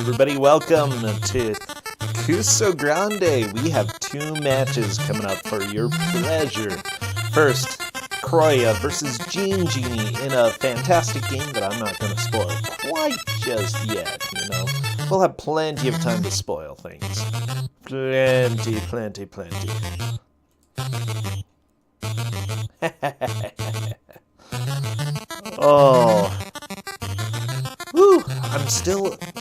everybody, welcome to Kusogrand3. We have 2 matches coming up for your pleasure. First, Chrouya versus GeneJeanie in a fantastic game that I'm not going to spoil quite just yet, you know. We'll have plenty of time to spoil things. Plenty. Oh. Whew,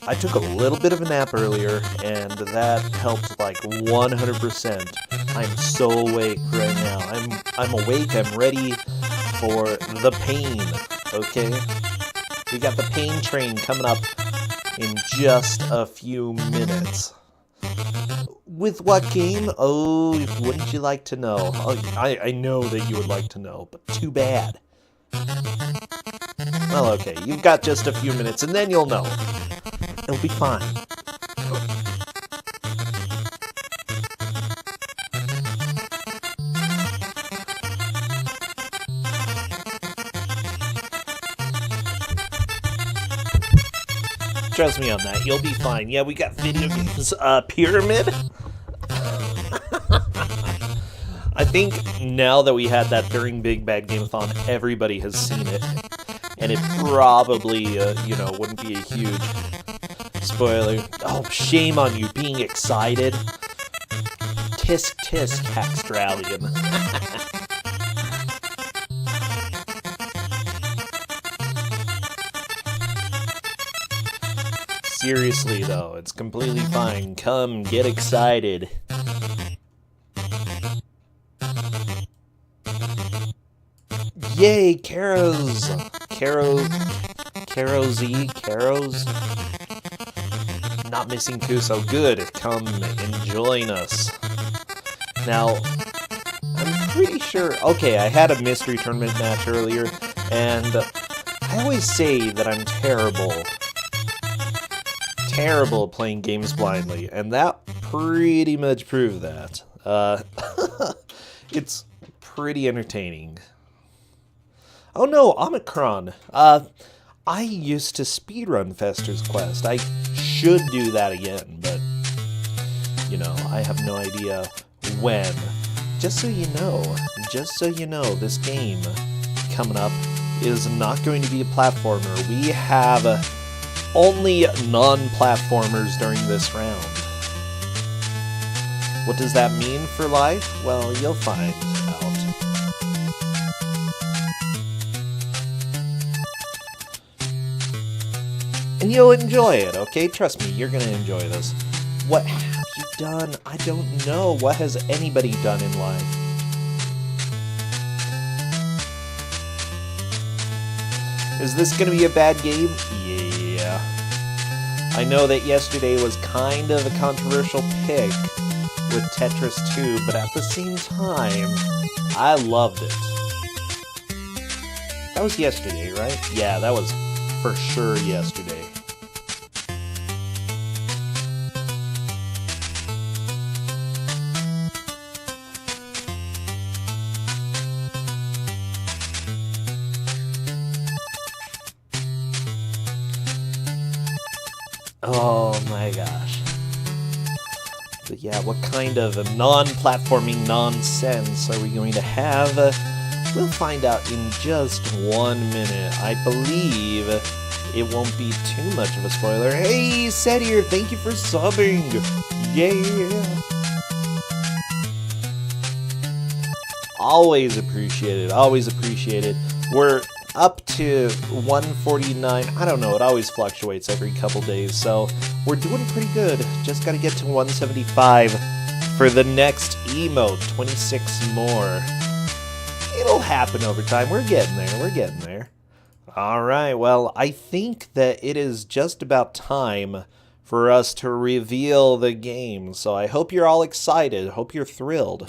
I took a little bit of a nap earlier, and that helped like 100%. I'm so awake right now. I'm awake, I'm ready for the pain, okay? We got the pain train coming up in just a few minutes. With what game? Oh, wouldn't you like to know? Oh, I know that you would like to know, but too bad. Well, okay, you've got just a few minutes, and then you'll know. It'll be fine. Trust me on that, you'll be fine. Yeah, we got video games. Pyramid? I think now that we had that during Big Bad Game-a-thon, everybody has seen it. And it probably, wouldn't be a huge spoiler. Oh, shame on you being excited. Tisk tisk, Hackstralian. Seriously, though, it's completely fine. Come, get excited. Yay, Caros! Not missing Kuso. Good. Come and join us. Now, I'm pretty sure... Okay, I had a mystery tournament match earlier, and I always say that I'm terrible playing games blindly, and that pretty much proved that. It's pretty entertaining. Oh no, Omicron. I used to speedrun Fester's Quest. I should do that again, but, I have no idea when. Just so you know, this game coming up is not going to be a platformer. We have only non-platformers during this round. What does that mean for life? Well, you'll find out. And you'll enjoy it, okay? Trust me, you're gonna enjoy this. What have you done? I don't know. What has anybody done in life? Is this gonna be a bad game? Yeah. I know that yesterday was kind of a controversial pick with Tetris 2, but at the same time, I loved it. That was yesterday, right? Yeah, that was for sure yesterday. Oh my gosh. But yeah, what kind of a non-platforming nonsense are we going to have? We'll find out in just 1 minute. I believe it won't be too much of a spoiler. Hey, Seth here, thank you for subbing! Yeah! Always appreciate it. We're up to 149. I don't know, it always fluctuates every couple days, so we're doing pretty good. Just gotta get to 175 for the next emote. 26 more. It'll happen over time. We're getting there. Alright, well, I think that it is just about time for us to reveal the game, so I hope you're all excited. Hope you're thrilled.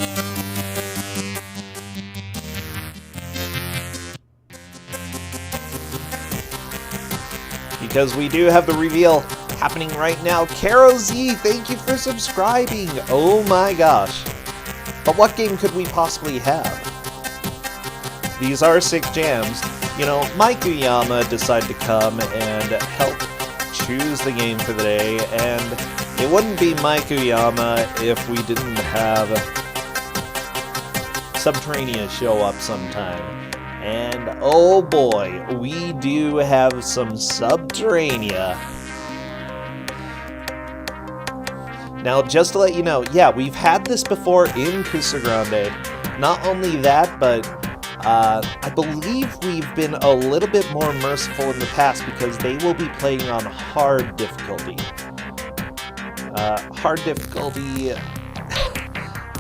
Because we do have the reveal happening right now. Caro Z, thank you for subscribing. Oh my gosh. But what game could we possibly have? These are 6 jams. Mike Uyama decided to come and help choose the game for the day, and it wouldn't be Maikuyama if we didn't have Sub-Terrania show up sometime. And oh boy, we do have some Sub-Terrania. Now, just to let you know, yeah, we've had this before in Kusogrand3. Not only that, but I believe we've been a little bit more merciful in the past because they will be playing on hard difficulty. Hard difficulty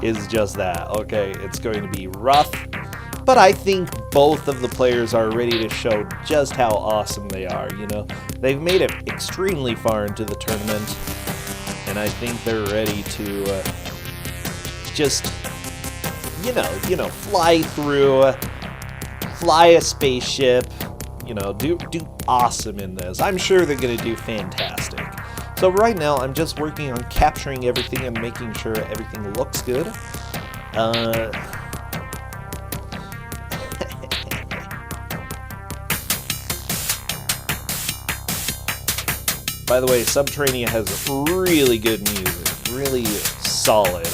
is just that, okay? It's going to be rough, but I think both of the players are ready to show just how awesome they are, you know? They've made it extremely far into the tournament, and I think they're ready to just, you know, fly through, fly a spaceship, you know, do awesome in this. I'm sure they're going to do fantastic. So right now, I'm just working on capturing everything and making sure everything looks good. By the way, Sub-Terrania has really good music, really solid.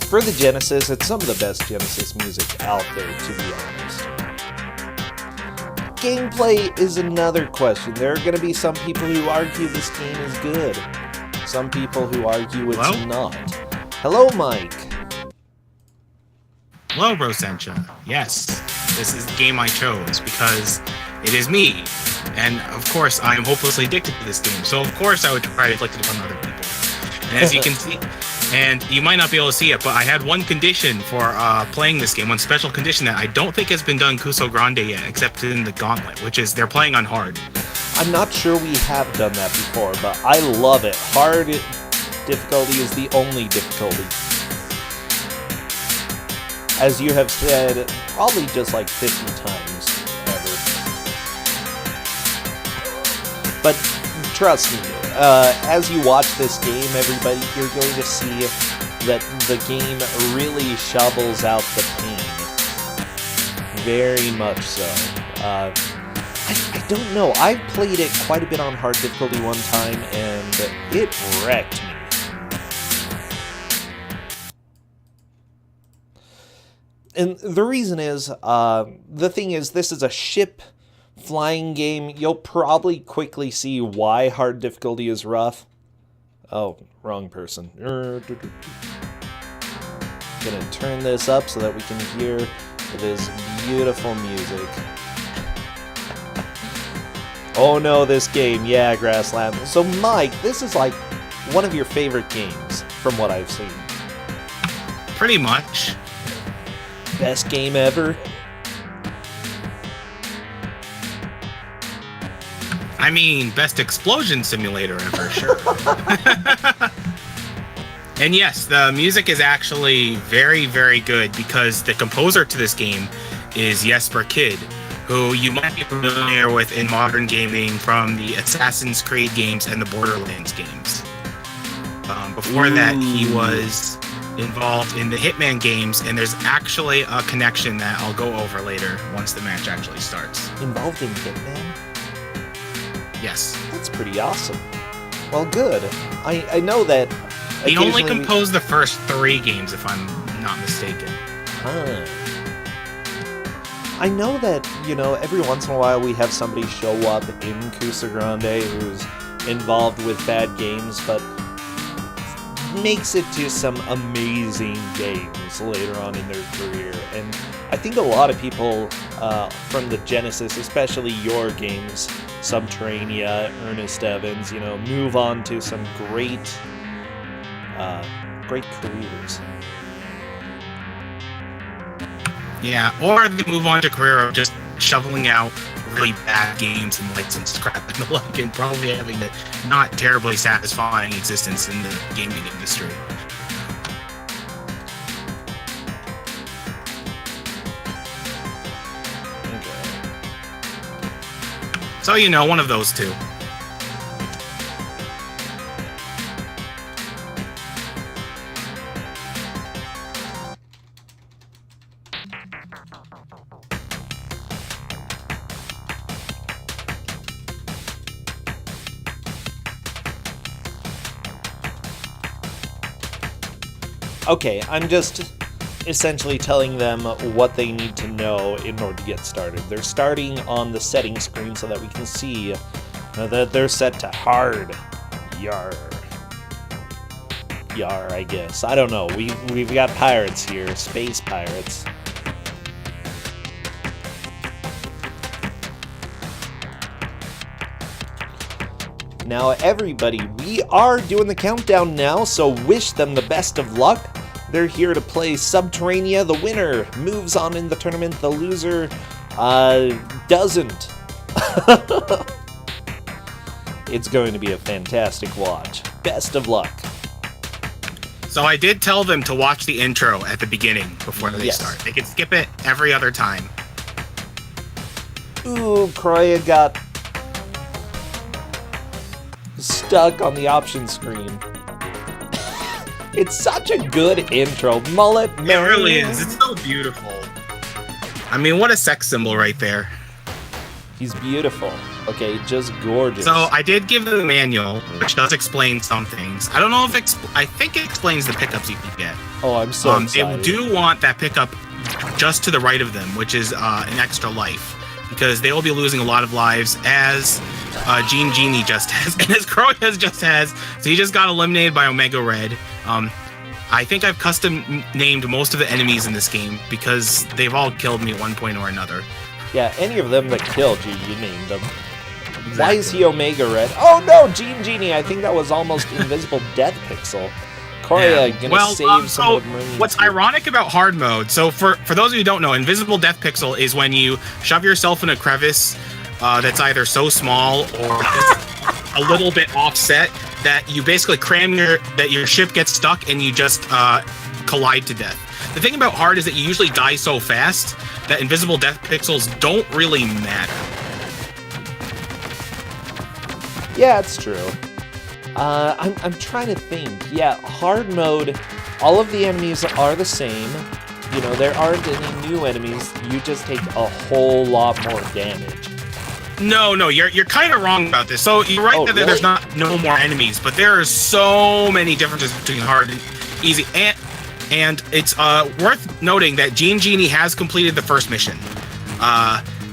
For the Genesis, it's some of the best Genesis music out there, to be honest. Gameplay is another question. There are going to be some people who argue this game is good. Some people who argue it's not. Hello, Mike. Hello, Rosencha. Yes, this is the game I chose because it is me. And of course, I am hopelessly addicted to this game. So of course I would try to inflict it upon other people. And as you can see, and you might not be able to see it, but I had one condition for playing this game, one special condition that I don't think has been done Kusogrand3 yet, except in the Gauntlet, which is they're playing on hard. I'm not sure we have done that before, but I love it. Hard difficulty is the only difficulty. As you have said, probably just like 50 times ever. But trust me, as you watch this game, everybody, you're going to see that the game really shovels out the pain. Very much so. I don't know. I played it quite a bit on hard difficulty one time, and it wrecked me. And the reason is, the thing is, this is a ship flying game. You'll probably quickly see why hard difficulty is rough. Oh, wrong person. Gonna turn this up so that we can hear this beautiful music. Oh no, this game. Yeah, Grassland. So Mike, this is like one of your favorite games from what I've seen. Pretty much. Best game ever? I mean, best explosion simulator ever, sure. And yes, the music is actually very, very good because the composer to this game is Jesper Kyd, who you might be familiar with in modern gaming from the Assassin's Creed games and the Borderlands games. Before that, he was involved in the Hitman games, and there's actually a connection that I'll go over later once the match actually starts. Involved in Hitman? Yes. That's pretty awesome. Well, good. I know that... He only composed the first 3 games, if I'm not mistaken. Huh. I know that, you know, every once in a while we have somebody show up in Kusogrand3 who's involved with bad games, but makes it to some amazing games later on in their career. And I think a lot of people from the Genesis, especially your games, Sub-Terrania, Ernest Evans, you know, move on to some great careers. Yeah, or they move on to a career of just shoveling out really bad games and licensed crap and the like, and probably having a not terribly satisfying existence in the gaming industry. Okay. So, you know, one of those two. Okay, I'm just essentially telling them what they need to know in order to get started. They're starting on the settings screen so that we can see that they're set to hard. Yar. Yar, I guess. I don't know. We've got pirates here, space pirates. Now, everybody, we are doing the countdown now, so wish them the best of luck. They're here to play Sub-Terrania. The winner moves on in the tournament. The loser, doesn't. It's going to be a fantastic watch. Best of luck. So I did tell them to watch the intro at the beginning before they start. They can skip it every other time. Ooh, Chrouya got stuck on the option screen. It's such a good intro. Mullet man. It really is. It's so beautiful. I mean, what a sex symbol right there. He's beautiful. Okay, just gorgeous. So I did give them the manual, which does explain some things. I don't know if I think it explains the pickups you can get. Oh, I'm so excited. They do want that pickup just to the right of them, which is an extra life, because they will be losing a lot of lives, as GeneJeanie just has, and as Chrouya just has. So he just got eliminated by Omega Red. I think I've custom named most of the enemies in this game because they've all killed me at one point or another. Yeah, any of them that killed you, you named them. Exactly. Why is he Omega Red? Oh no, GeneJeanie! I think that was almost Invisible Death Pixel. Chrouya gonna save some of the Marines. What's ironic about hard mode? So for those of you who don't know, Invisible Death Pixel is when you shove yourself in a crevice that's either so small or a little bit offset that you basically that your ship gets stuck and you just collide to death. The thing about hard is that you usually die so fast that invisible death pixels don't really matter. Yeah, it's true. I'm trying to think. Yeah, hard mode, all of the enemies are the same. You know, there aren't any new enemies. You just take a whole lot more damage. No, you're kind of wrong about this. So you're right that there's no more enemies, but there are so many differences between hard and easy. And it's worth noting that GeneJeanie has completed the first mission.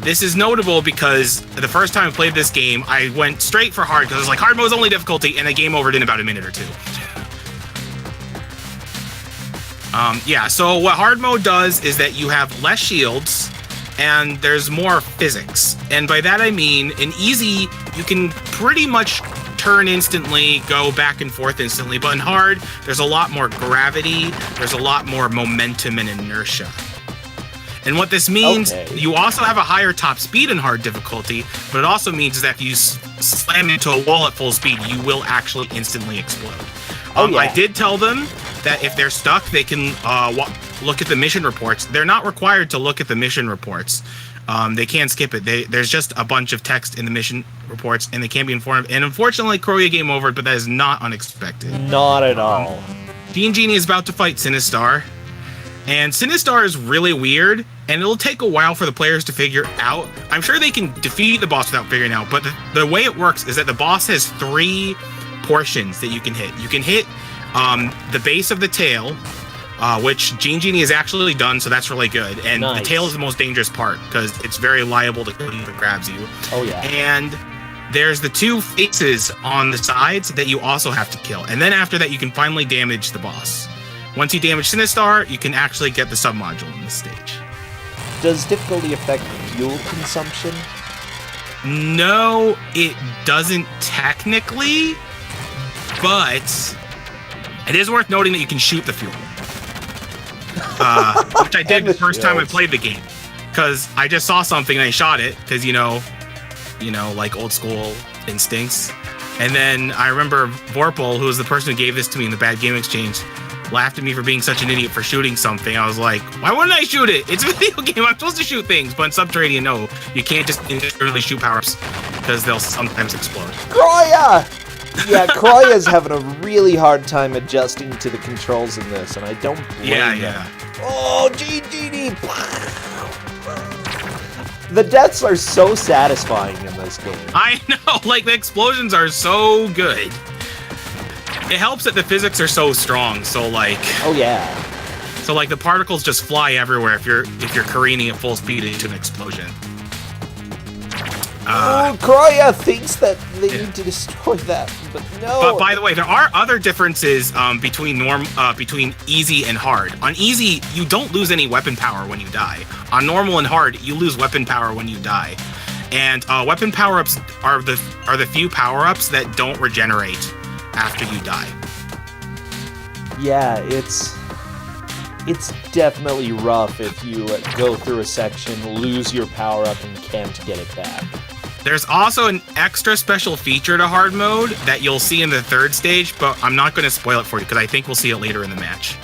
This is notable because the first time I played this game, I went straight for hard because I was like, hard mode is only difficulty, and the game overed in about a minute or two. Yeah, so what hard mode does is that you have less shields, and there's more physics. And by that I mean, in easy, you can pretty much turn instantly, go back and forth instantly, but in hard, there's a lot more gravity, there's a lot more momentum and inertia. And what this means, you also have a higher top speed in hard difficulty, but it also means that if you slam into a wall at full speed, you will actually instantly explode. I did tell them that if they're stuck, they can look at the mission reports. They're not required to look at the mission reports. They can skip it. There's just a bunch of text in the mission reports, and they can't be informed. And unfortunately, Chrouya game over, but that is not unexpected. Not at all. GeneJeanie is about to fight Sinistar. And Sinistar is really weird, and it'll take a while for the players to figure out. I'm sure they can defeat the boss without figuring out, but the way it works is that the boss has 3 portions that you can hit. You can hit the base of the tail, which GeneJeanie has actually done, so that's really good. And the tail is the most dangerous part, because it's very liable to kill you if it grabs you. Oh, yeah. And there's the 2 faces on the sides that you also have to kill. And then after that, you can finally damage the boss. Once you damage Sinistar, you can actually get the sub-module in this stage. Does difficulty affect fuel consumption? No, it doesn't technically, but it is worth noting that you can shoot the fuel. Which I did the first time I played the game. Because I just saw something and I shot it, because, you know, like old school instincts. And then I remember Vorpal, who was the person who gave this to me in the Bad Game Exchange, laughed at me for being such an idiot for shooting something. I was like, why wouldn't I shoot it? It's a video game. I'm supposed to shoot things. But in Sub-Terrania, no. You can't just indiscriminately shoot power-ups because they'll sometimes explode. Chrouya! Yeah, Chrouya's having a really hard time adjusting to the controls in this, and I don't blame him. Oh, GeneJeanie! The deaths are so satisfying in this game. I know, like the explosions are so good. it helps that the physics are so strong. So like, Oh yeah. so like the particles just fly everywhere if you're careening at full speed into an explosion. Chrouya thinks that they need to destroy that, but no. But by the way, there are other differences between easy and hard. On easy, you don't lose any weapon power when you die. On normal and hard, you lose weapon power when you die. And weapon power-ups are the few power-ups that don't regenerate after you die. Yeah, it's definitely rough if you go through a section, lose your power-up, and can't get it back. There's also an extra special feature to hard mode that you'll see in the third stage, but I'm not going to spoil it for you because I think we'll see it later in the match.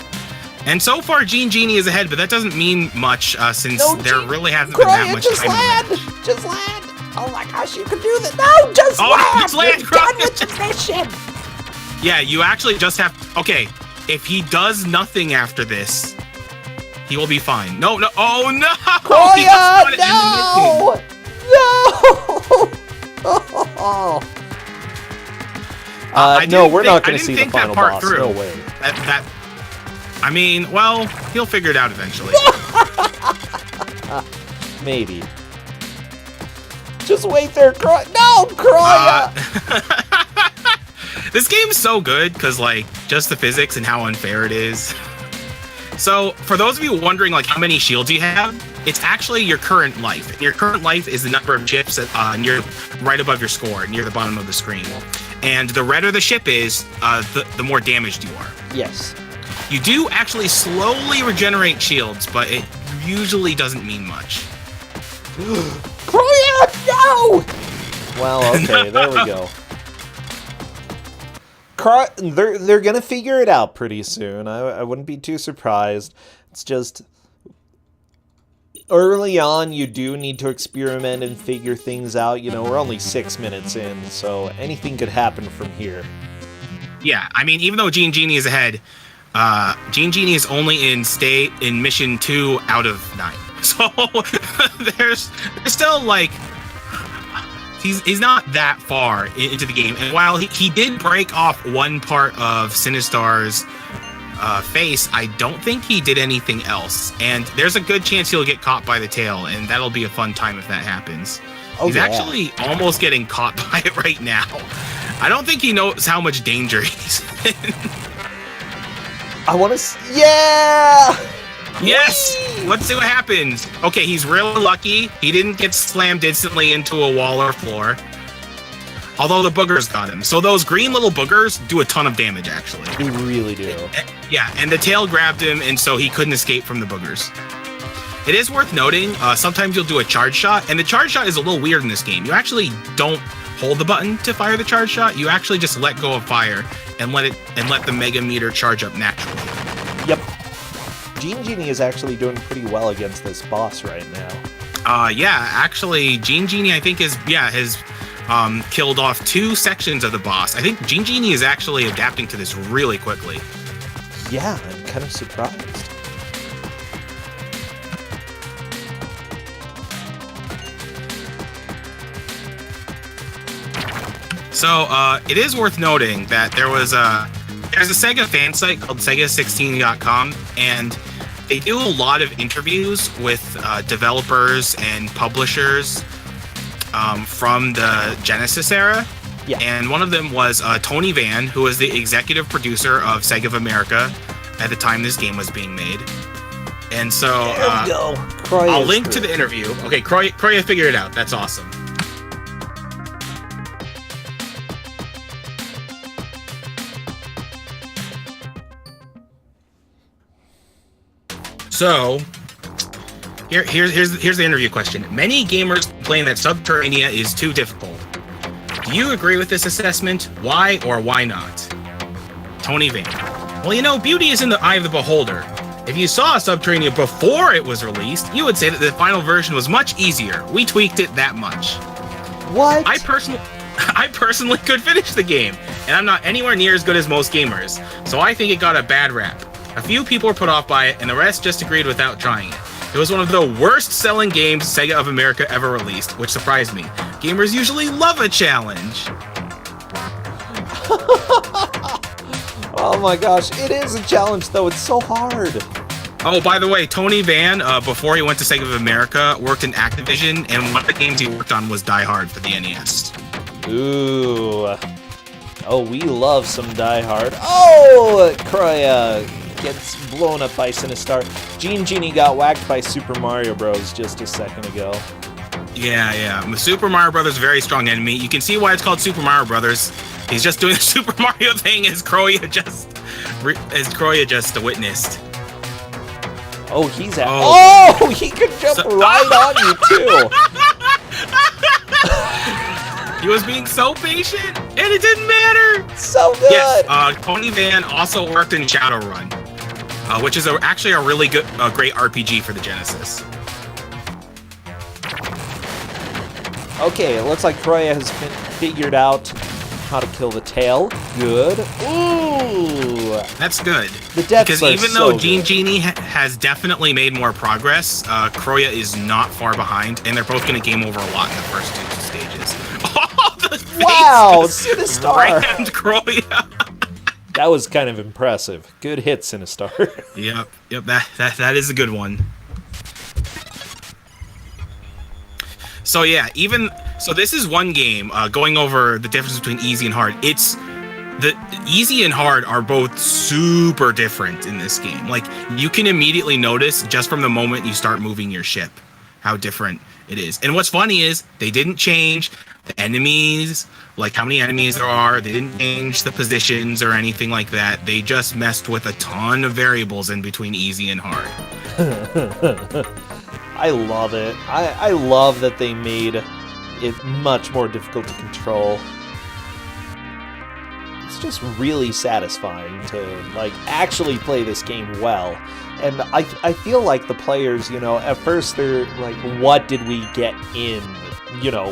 And so far, GeneJeanie is ahead, but that doesn't mean much since there really hasn't been that much time. Just land! Oh my gosh, you can do this! No, just land! Just land! You're done with the mission! Yeah, you actually just have... Okay, if he does nothing after this, he will be fine. No, oh no! Chrouya, no! No! No, we're not going to see the final boss. No way. I mean, well, he'll figure it out eventually. Maybe. Just wait there, Chrouya. No, Chrouya! This game's so good because, like, just the physics and how unfair it is. So, for those of you wondering, like, how many shields you have, it's actually your current life. And your current life is the number of chips near right above your score, near the bottom of the screen. And the redder the ship is, the more damaged you are. Yes. You do actually slowly regenerate shields, but it usually doesn't mean much. Chrouya, no! Well, okay, there we go. They're gonna figure it out pretty soon. I wouldn't be too surprised. It's just early on you do need to experiment and figure things out. You know, we're only 6 minutes in, so anything could happen from here. Yeah, I mean, even though GeneJeanie is ahead, GeneJeanie is only in mission 2 out of 9. So there's still like he's not that far into the game. And while he did break off one part of Sinistar's face, I don't think he did anything else. And there's a good chance he'll get caught by the tail, and that'll be a fun time if that happens. Oh, he's yeah. actually almost getting caught by it right now. I don't think he knows how much danger he's in. I want to... Yeah! Yes! Let's see what happens. Okay, he's really lucky. He didn't get slammed instantly into a wall or floor. Although the boogers got him. So those green little boogers do a ton of damage, actually. They really do. Yeah, and the tail grabbed him, and so he couldn't escape from the boogers. It is worth noting, sometimes you'll do a charge shot, and the charge shot is a little weird in this game. You actually don't hold the button to fire the charge shot. You actually just let go of fire and let the mega meter charge up naturally. Yep. GeneJeanie is actually doing pretty well against this boss right now. Yeah, actually, GeneJeanie, I think, has killed off 2 sections of the boss. I think GeneJeanie is actually adapting to this really quickly. Yeah, I'm kind of surprised. So, it is worth noting that there's a Sega fan site called Sega16.com, and they do a lot of interviews with developers and publishers from the Genesis era. Yeah. And one of them was Tony Van, who was the executive producer of Sega of America at the time this game was being made. And so There we go. I'll link to the interview. Okay, Chrouya figured it out. That's awesome. So, here's the interview question. Many gamers complain that Sub-Terrania is too difficult. Do you agree with this assessment? Why or why not? Tony Van. Well, you know, beauty is in the eye of the beholder. If you saw Sub-Terrania before it was released, you would say that the final version was much easier. We tweaked it that much. What? I personally could finish the game, and I'm not anywhere near as good as most gamers, so I think it got a bad rap. A few people were put off by it, and the rest just agreed without trying it. It was one of the worst-selling games Sega of America ever released, which surprised me. Gamers usually love a challenge. Oh my gosh, it is a challenge though. It's so hard. Oh, by the way, Tony Van, before he went to Sega of America, worked in Activision, and one of the games he worked on was Die Hard for the NES. Ooh. Oh, we love some Die Hard. Oh, Chrouya gets blown up by Sinistar. GeneJeanie got whacked by Super Mario Bros. Just a second ago. Yeah. Super Mario Brothers is a very strong enemy. You can see why it's called Super Mario Brothers. He's just doing the Super Mario thing as Chrouya just witnessed. Oh, he's at. Oh, he could jump right on you too. He was being so patient, and it didn't matter. So good. Yes, Tony Van also worked in Shadowrun, which is actually a really good, great RPG for the Genesis. Okay, it looks like Chrouya has figured out how to kill the tail. Good. Ooh. That's good. The deaths because are even so though GeneJeanie has definitely made more progress, Chrouya is not far behind, and they're both going to game over a lot in the first two stages. Oh, the face wow, Sinistar. rammed Chrouya. That was kind of impressive. Good hit, Sinistar. Yep. That is a good one. So yeah, so this is one game going over the difference between easy and hard. The easy and hard are both super different in this game. Like, you can immediately notice just from the moment you start moving your ship how different it is. And what's funny is they didn't change the enemies, like how many enemies there are. They didn't change the positions or anything like that. They just messed with a ton of variables in between easy and hard. I love it. I love that they made it much more difficult to control. It's just really satisfying to like actually play this game well. And I feel like the players, at first they're like, what did we get in?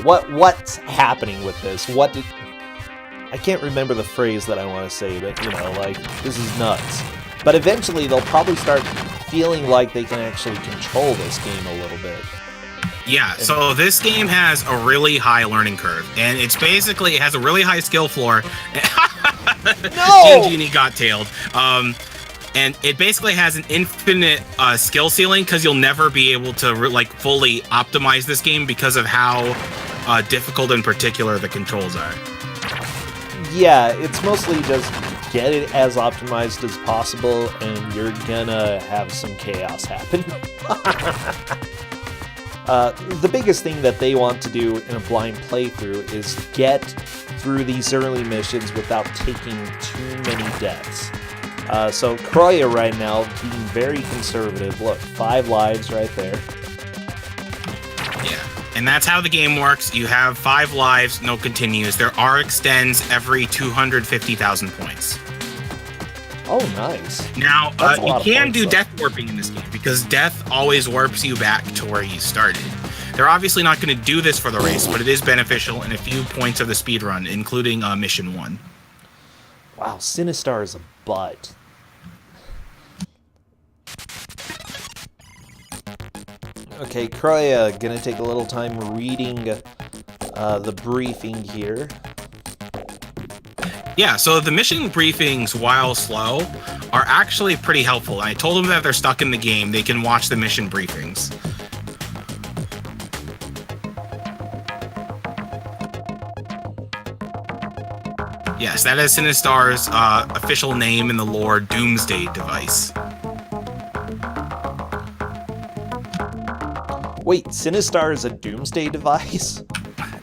What's happening with this? I can't remember the phrase that I want to say, but this is nuts. But eventually they'll probably start feeling like they can actually control this game a little bit. Yeah, so this game has a really high learning curve, and it has a really high skill floor. No! GeneJeanie got tailed. And it basically has an infinite skill ceiling because you'll never be able to fully optimize this game because of how difficult and particular the controls are. Yeah, it's mostly just get it as optimized as possible, and you're gonna have some chaos happen. The biggest thing that they want to do in a blind playthrough is get through these early missions without taking too many deaths. So Chrouya right now being very conservative. Look, 5 lives right there. Yeah, and that's how the game works. You have 5 lives, no continues. There are extends every 250,000 points. Oh, nice. Now, you can do death warping in this game, because death always warps you back to where you started. They're obviously not going to do this for the race, but it is beneficial in a few points of the speedrun, including Mission 1. Wow, Sinistar is a butt. Okay, Chrouya gonna take a little time reading the briefing here. Yeah, so the mission briefings, while slow, are actually pretty helpful. I told them that if they're stuck in the game, they can watch the mission briefings. Yes, that is Sinistar's official name in the lore, Doomsday Device. Wait, Sinistar is a Doomsday Device?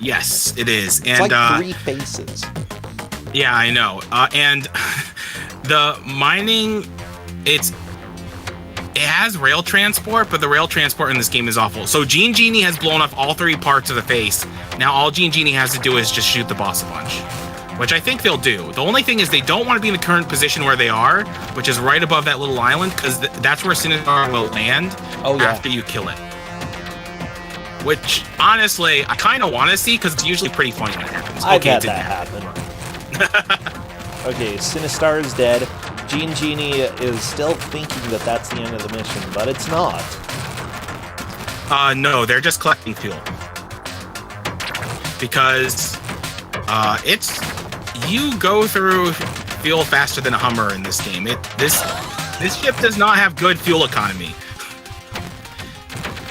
Yes, it is. It's like 3 faces. Yeah, I know. And the mining, it has rail transport, but the rail transport in this game is awful. So GeneJeanie has blown up all 3 parts of the face. Now all GeneJeanie has to do is just shoot the boss a bunch, which I think they'll do. The only thing is they don't want to be in the current position where they are, which is right above that little island, because that's where Sinistar will land after you kill it. Which, honestly, I kind of want to see, because it's usually pretty funny when it happens. I've had that happen. Okay, Sinistar is dead. GeneJeanie is still thinking that that's the end of the mission, but it's not. No, they're just collecting fuel. Because you go through fuel faster than a Hummer in this game. This ship does not have good fuel economy.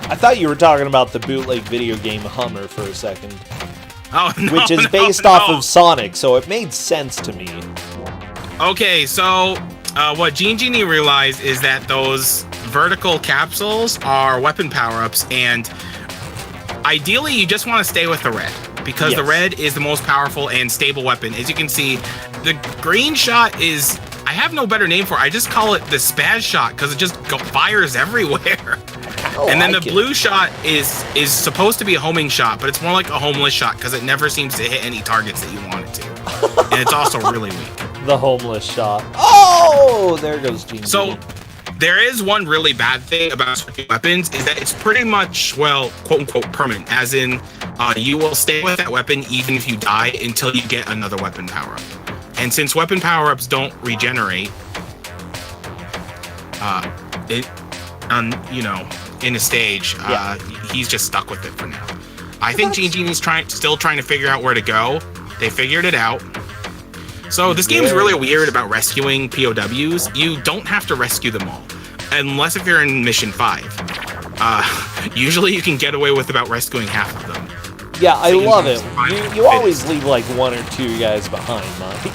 I thought you were talking about the bootleg video game Hummer for a second. Oh, no, which is based off of Sonic, so it made sense to me. Okay, so what GeneJeanie realized is that those vertical capsules are weapon power-ups, and ideally you just want to stay with the red, because the red is the most powerful and stable weapon. As you can see, the green shot is, I have no better name for it. I just call it the spaz shot because it just fires everywhere. And then the blue shot is supposed to be a homing shot, but it's more like a homeless shot because it never seems to hit any targets that you want it to. And it's also really weak. The homeless shot. Oh, there goes GeneJeanie. So there is one really bad thing about switching weapons is that it's pretty much, well, quote unquote permanent, as in you will stay with that weapon even if you die until you get another weapon power up. And since weapon power ups don't regenerate, in a stage, he's just stuck with it for now. I think GeneJeanie's still trying to figure out where to go. They figured it out. So this game is really weird about rescuing POWs. You don't have to rescue them all, unless if you're in Mission 5. Usually you can get away with about rescuing half of them. Yeah, I love it. You always leave like one or two guys behind, Monty.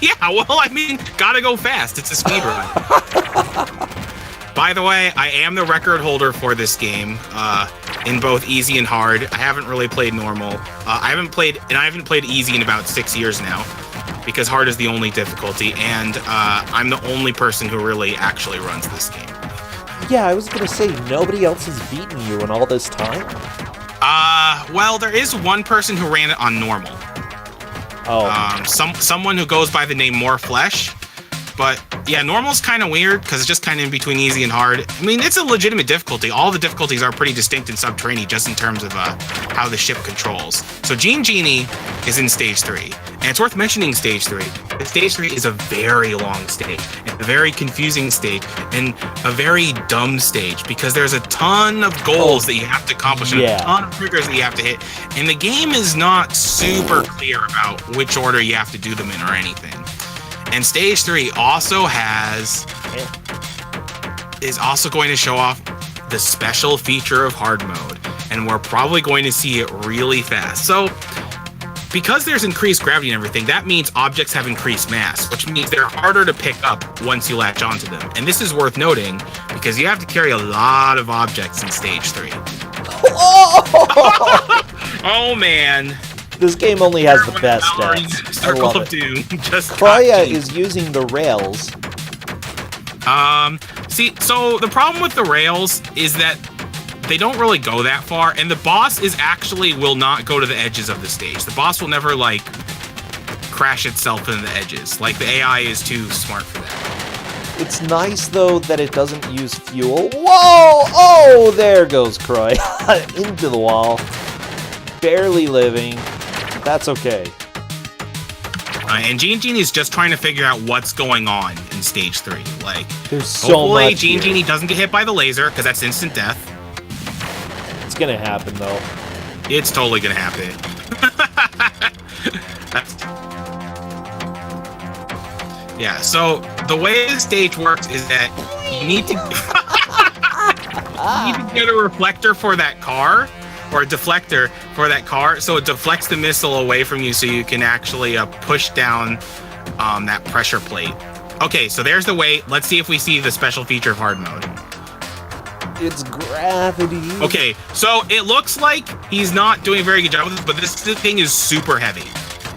Yeah, well, I mean, gotta go fast. It's a speed run. By the way, I am the record holder for this game, in both easy and hard. I haven't really played normal. I haven't played easy in about 6 years now, because hard is the only difficulty, and I'm the only person who really actually runs this game. Yeah, I was gonna say, nobody else has beaten you in all this time? Well, there is one person who ran it on normal. Oh. Someone who goes by the name More Flesh. But yeah, normal's kind of weird because it's just kind of in between easy and hard. I mean, it's a legitimate difficulty. All the difficulties are pretty distinct in Sub-Terrania just in terms of how the ship controls. So GeneJeanie is in Stage 3. And it's worth mentioning Stage 3. Stage 3 is a very long stage, and a very confusing stage, and a very dumb stage because there's a ton of goals that you have to accomplish and a ton of triggers that you have to hit. And the game is not super clear about which order you have to do them in or anything. And Stage 3 also is also going to show off the special feature of hard mode, and we're probably going to see it really fast. So, because there's increased gravity and everything, that means objects have increased mass, which means they're harder to pick up once you latch onto them. And this is worth noting, because you have to carry a lot of objects in Stage 3. Oh, man. This game only has the best stats. I love it. Chrouya is using the rails. See, so the problem with the rails is that they don't really go that far, and the boss will not go to the edges of the stage. The boss will never, like, crash itself into the edges. Like, the AI is too smart for that. It's nice, though, that it doesn't use fuel. Whoa! Oh, there goes Chrouya. Into the wall. Barely living. That's okay. And GeneJeanie is just trying to figure out what's going on in Stage 3. Like, there's so much. GeneJeanie doesn't get hit by the laser, because that's instant death. It's gonna happen, though. It's totally gonna happen. Yeah, so the way the stage works is that you need to, you need to get a reflector for that car, or a deflector for that car, so it deflects the missile away from you so you can actually push down that pressure plate. Okay, so there's the way. Let's see if we see the special feature of hard mode. It's gravity. Okay, so it looks like he's not doing a very good job with this, but this thing is super heavy.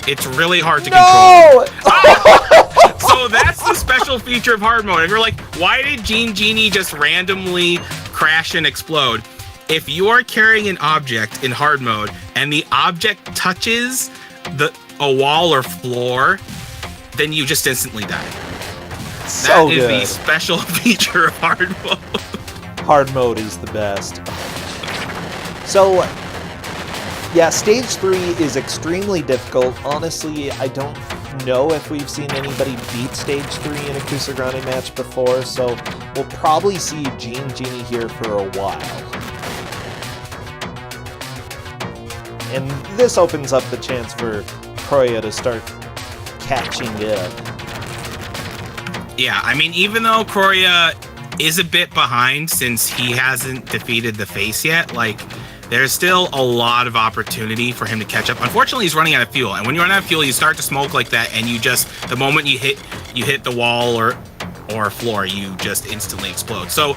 It's really hard to control. So that's the special feature of hard mode. And you're like, why did GeneJeanie just randomly crash and explode? If you are carrying an object in hard mode and the object touches a wall or floor, then you just instantly die. That is the special feature of hard mode. Hard mode is the best. So, yeah, Stage 3 is extremely difficult. Honestly, I don't know if we've seen anybody beat Stage 3 in a Kusogrand match before, so we'll probably see GeneJeanie here for a while. And this opens up the chance for Chrouya to start catching up. Yeah, I mean, even though Chrouya is a bit behind since he hasn't defeated the face yet, like, there's still a lot of opportunity for him to catch up. Unfortunately, he's running out of fuel, and when you run out of fuel, you start to smoke like that, and you just, the moment you hit the wall or floor, you just instantly explode. So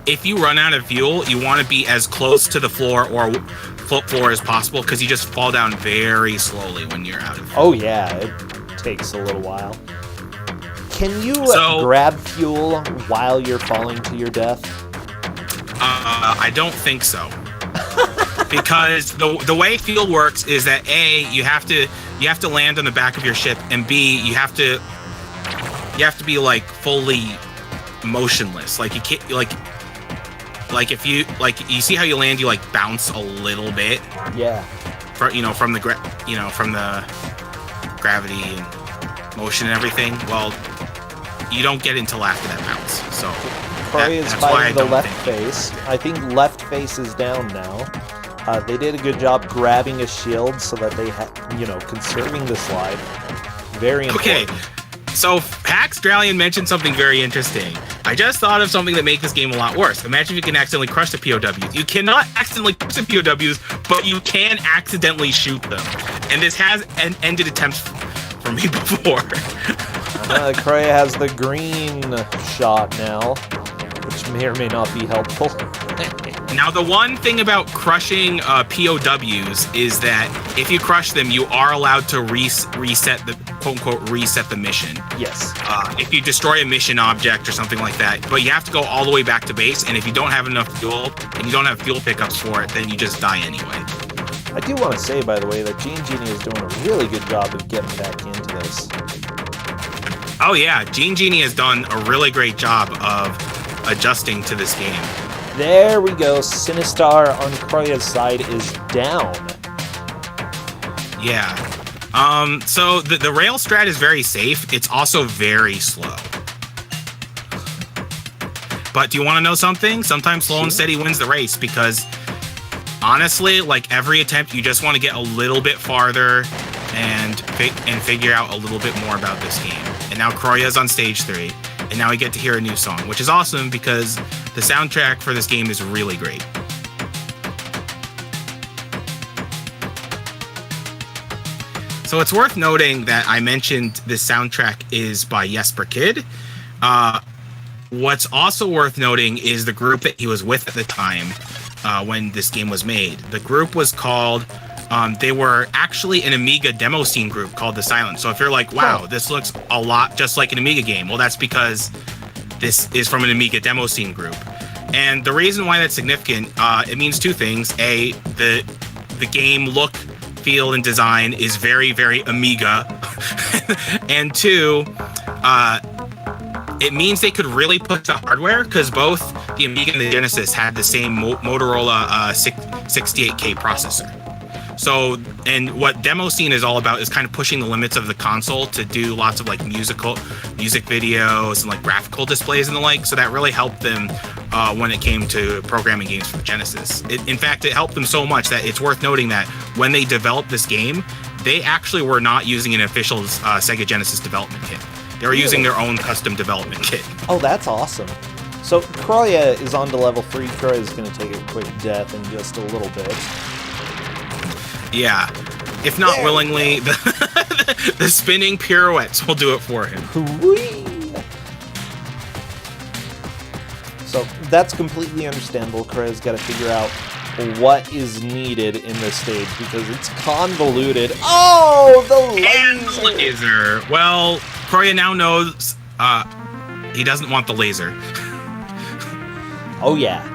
if you run out of fuel, you want to be as close to the floor or floor as possible, because you just fall down very slowly when you're out of fuel. Oh yeah, it takes a little while. Can you grab fuel while you're falling to your death? I don't think so. Because the way fuel works is that A, you have to land on the back of your ship, and B, you have to be like fully motionless. Like you can't like if you you see how you land, you like bounce a little bit. Yeah. From the gravity and motion and everything. Well, you don't get until after that bounce. So Chrouya is fighting the left face. I think left face is down now. They did a good job grabbing a shield so that they conserving the slide. Very important. Okay. So Hackstralian mentioned something very interesting. I just thought of something that makes this game a lot worse. Imagine if you can accidentally crush the POWs. You cannot accidentally crush the POWs, but you can accidentally shoot them. And this has ended attempts for me before. Chrouya has the green shot now, which may or may not be helpful. Now, the one thing about crushing POWs is that if you crush them, you are allowed to reset the quote-unquote reset the mission. Yes. If you destroy a mission object or something like that, but you have to go all the way back to base, and if you don't have enough fuel and you don't have fuel pickups for it, then you just die anyway. I do want to say, by the way, that GeneJeanie is doing a really good job of getting back into this. Oh yeah, GeneJeanie has done a really great job of adjusting to this game. There we go. Sinistar on Chrouya's side is down. Yeah. So the rail strat is very safe. It's also very slow. But do you want to know something? Sometimes slow and steady wins the race, because honestly, like every attempt, you just want to get a little bit farther and figure out a little bit more about this game. And now Chrouya's on stage 3, and now we get to hear a new song, which is awesome because the soundtrack for this game is really great. So it's worth noting that I mentioned this soundtrack is by Jesper Kid. What's also worth noting is the group that he was with at the time when this game was made. The group was called, they were actually an Amiga demo scene group called The Silence. So if you're like, wow, this looks a lot just like an Amiga game, well, that's because this is from an Amiga demo scene group. And the reason why that's significant, it means two things. A, the game look, feel, and design is very, very Amiga. And two, it means they could really push the hardware, because both the Amiga and the Genesis had the same Motorola 68K processor. So, and what demo scene is all about is kind of pushing the limits of the console to do lots of like music videos and like graphical displays and the like. So that really helped them when it came to programming games for the Genesis. In fact, it helped them so much that it's worth noting that when they developed this game, they actually were not using an official Sega Genesis development kit. They were using their own custom development kit. Oh, that's awesome. So Chrouya is on to level 3. Chrouya is going to take a quick death in just a little bit. Yeah. If not willingly, the spinning pirouettes will do it for him. Whee! So that's completely understandable. Chrouya's got to figure out what is needed in this stage because it's convoluted. Oh, the laser! Well, Chrouya now knows he doesn't want the laser. Oh, yeah.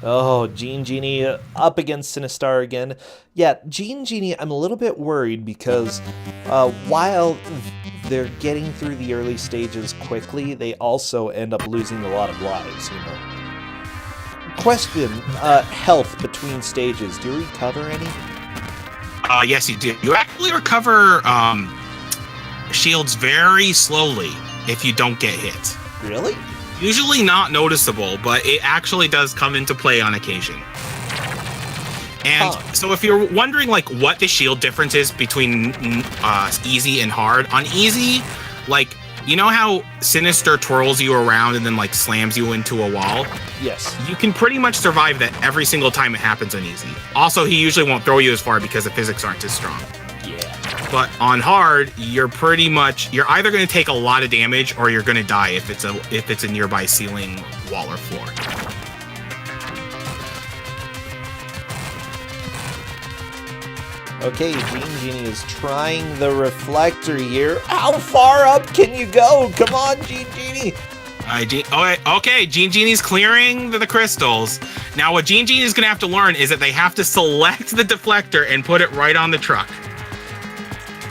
Oh, GeneJeanie up against Sinistar again. Yeah, GeneJeanie, I'm a little bit worried because while they're getting through the early stages quickly, they also end up losing a lot of lives, you know. Question, health between stages. Do you recover any? Yes, you do. You actually recover shields very slowly if you don't get hit. Really? Usually not noticeable, but it actually does come into play on occasion. And so if you're wondering like what the shield difference is between easy and hard, on easy, like, you know how Sinister twirls you around and then like slams you into a wall? Yes. You can pretty much survive that every single time it happens on easy. Also, he usually won't throw you as far because the physics aren't as strong. Yeah. But on hard, you're either going to take a lot of damage or you're going to die if it's a nearby ceiling, wall, or floor. Okay, GeneJeanie is trying the reflector here. How far up can you go? Come on, GeneJeanie. Okay, GeneJeanie's clearing the crystals. Now, what GeneJeanie is going to have to learn is that they have to select the deflector and put it right on the truck.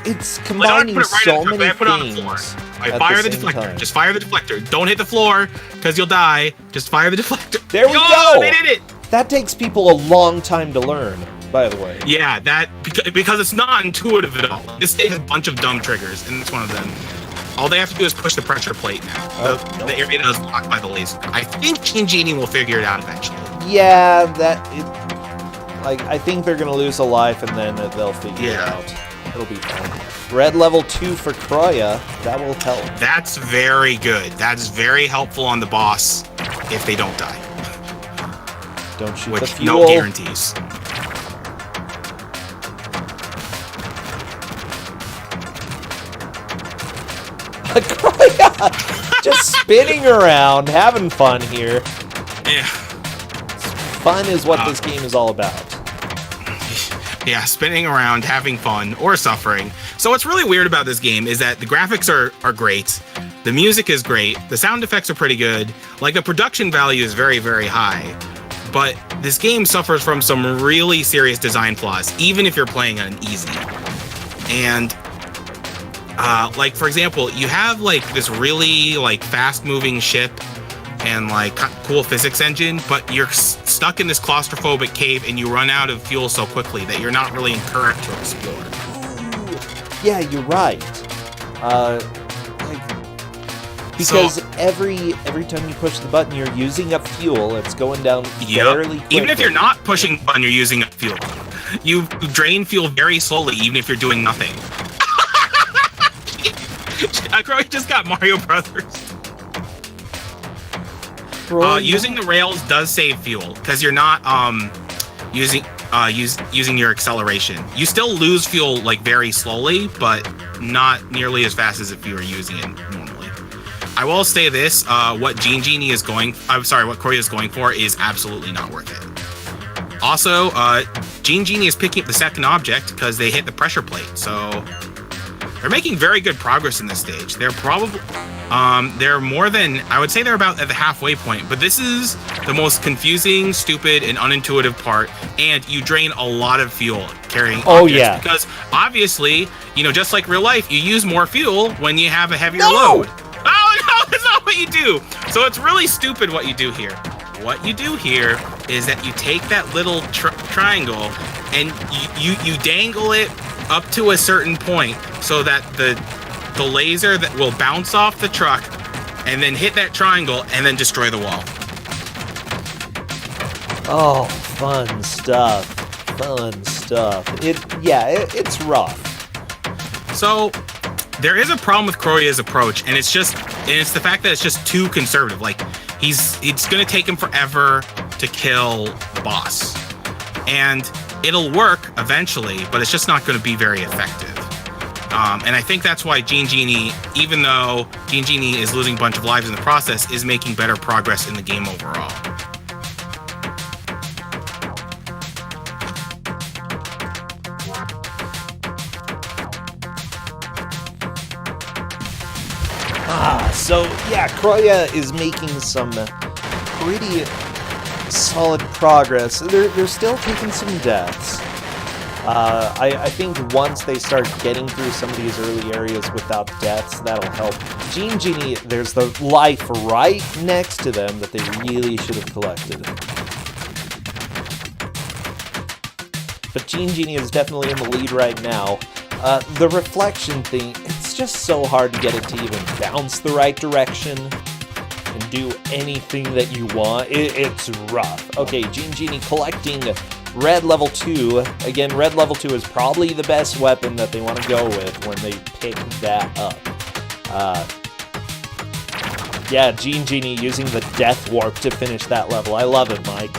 It's combining so many things. Fire the deflector. Just fire the deflector. Don't hit the floor, because you'll die. Just fire the deflector. There we go! They did it! That takes people a long time to learn, by the way. Yeah, because it's not intuitive at all. This stage has a bunch of dumb triggers, and it's one of them. All they have to do is push the pressure plate now. The area that is blocked by the laser. I think GeneJeanie will figure it out eventually. Yeah, I think they're gonna lose a life, and then they'll figure it out. It'll be fine. Red level 2 for Chrouya. That will help. That's very good. That's very helpful on the boss if they don't die. Don't shoot the fuel. No guarantees. Chrouya! Just spinning around, having fun here. Yeah. Fun is what this game is all about. Yeah, spinning around, having fun, or suffering. So what's really weird about this game is that the graphics are great, the music is great, the sound effects are pretty good, like the production value is very, very high, but this game suffers from some really serious design flaws, even if you're playing on easy. And, like, for example, you have, like, this really, like, fast-moving ship and like cool physics engine, but you're stuck in this claustrophobic cave and you run out of fuel so quickly that you're not really encouraged to explore. Ooh, yeah, you're right. Because every time you push the button, you're using up fuel. It's going down fairly quickly. Even if you're not pushing the button, you're using up fuel. You drain fuel very slowly, even if you're doing nothing. Chrouya just got Mario Brothers. Using the rails does save fuel because you're not using your acceleration. You still lose fuel like very slowly, but not nearly as fast as if you were using it normally. I will say this: what GeneJeanie is what Chrouya is going for is absolutely not worth it. Also, GeneJeanie is picking up the second object because they hit the pressure plate, so they're making very good progress in this stage. They're probably they're more than, I would say they're about at the halfway point, but this is the most confusing, stupid, and unintuitive part, and you drain a lot of fuel carrying objects, because obviously, just like real life, you use more fuel when you have a heavier load. Oh no, that's not what you do! So it's really stupid what you do here. What you do here is that you take that little triangle and you dangle it up to a certain point so that the laser that will bounce off the truck and then hit that triangle and then destroy the wall. Oh, fun stuff. Fun stuff. It's rough. So there is a problem with Chrouya's approach, and it's the fact that it's just too conservative. Like, it's gonna take him forever to kill the boss. And it'll work eventually, but it's just not gonna be very effective. And I think that's why GeneJeanie, even though GeneJeanie is losing a bunch of lives in the process, is making better progress in the game overall. So yeah, Chrouya is making some pretty solid progress. They're still taking some deaths. I think once they start getting through some of these early areas without deaths, that'll help. GeneJeanie, there's the life right next to them that they really should have collected. But GeneJeanie is definitely in the lead right now. The reflection thing, it's just so hard to get it to even bounce the right direction and do anything that you want. It's rough. Okay, GeneJeanie collecting Red level 2. Again, red level 2 is probably the best weapon that they want to go with when they pick that up. Yeah, GeneJeanie using the Death Warp to finish that level. I love it, Mike.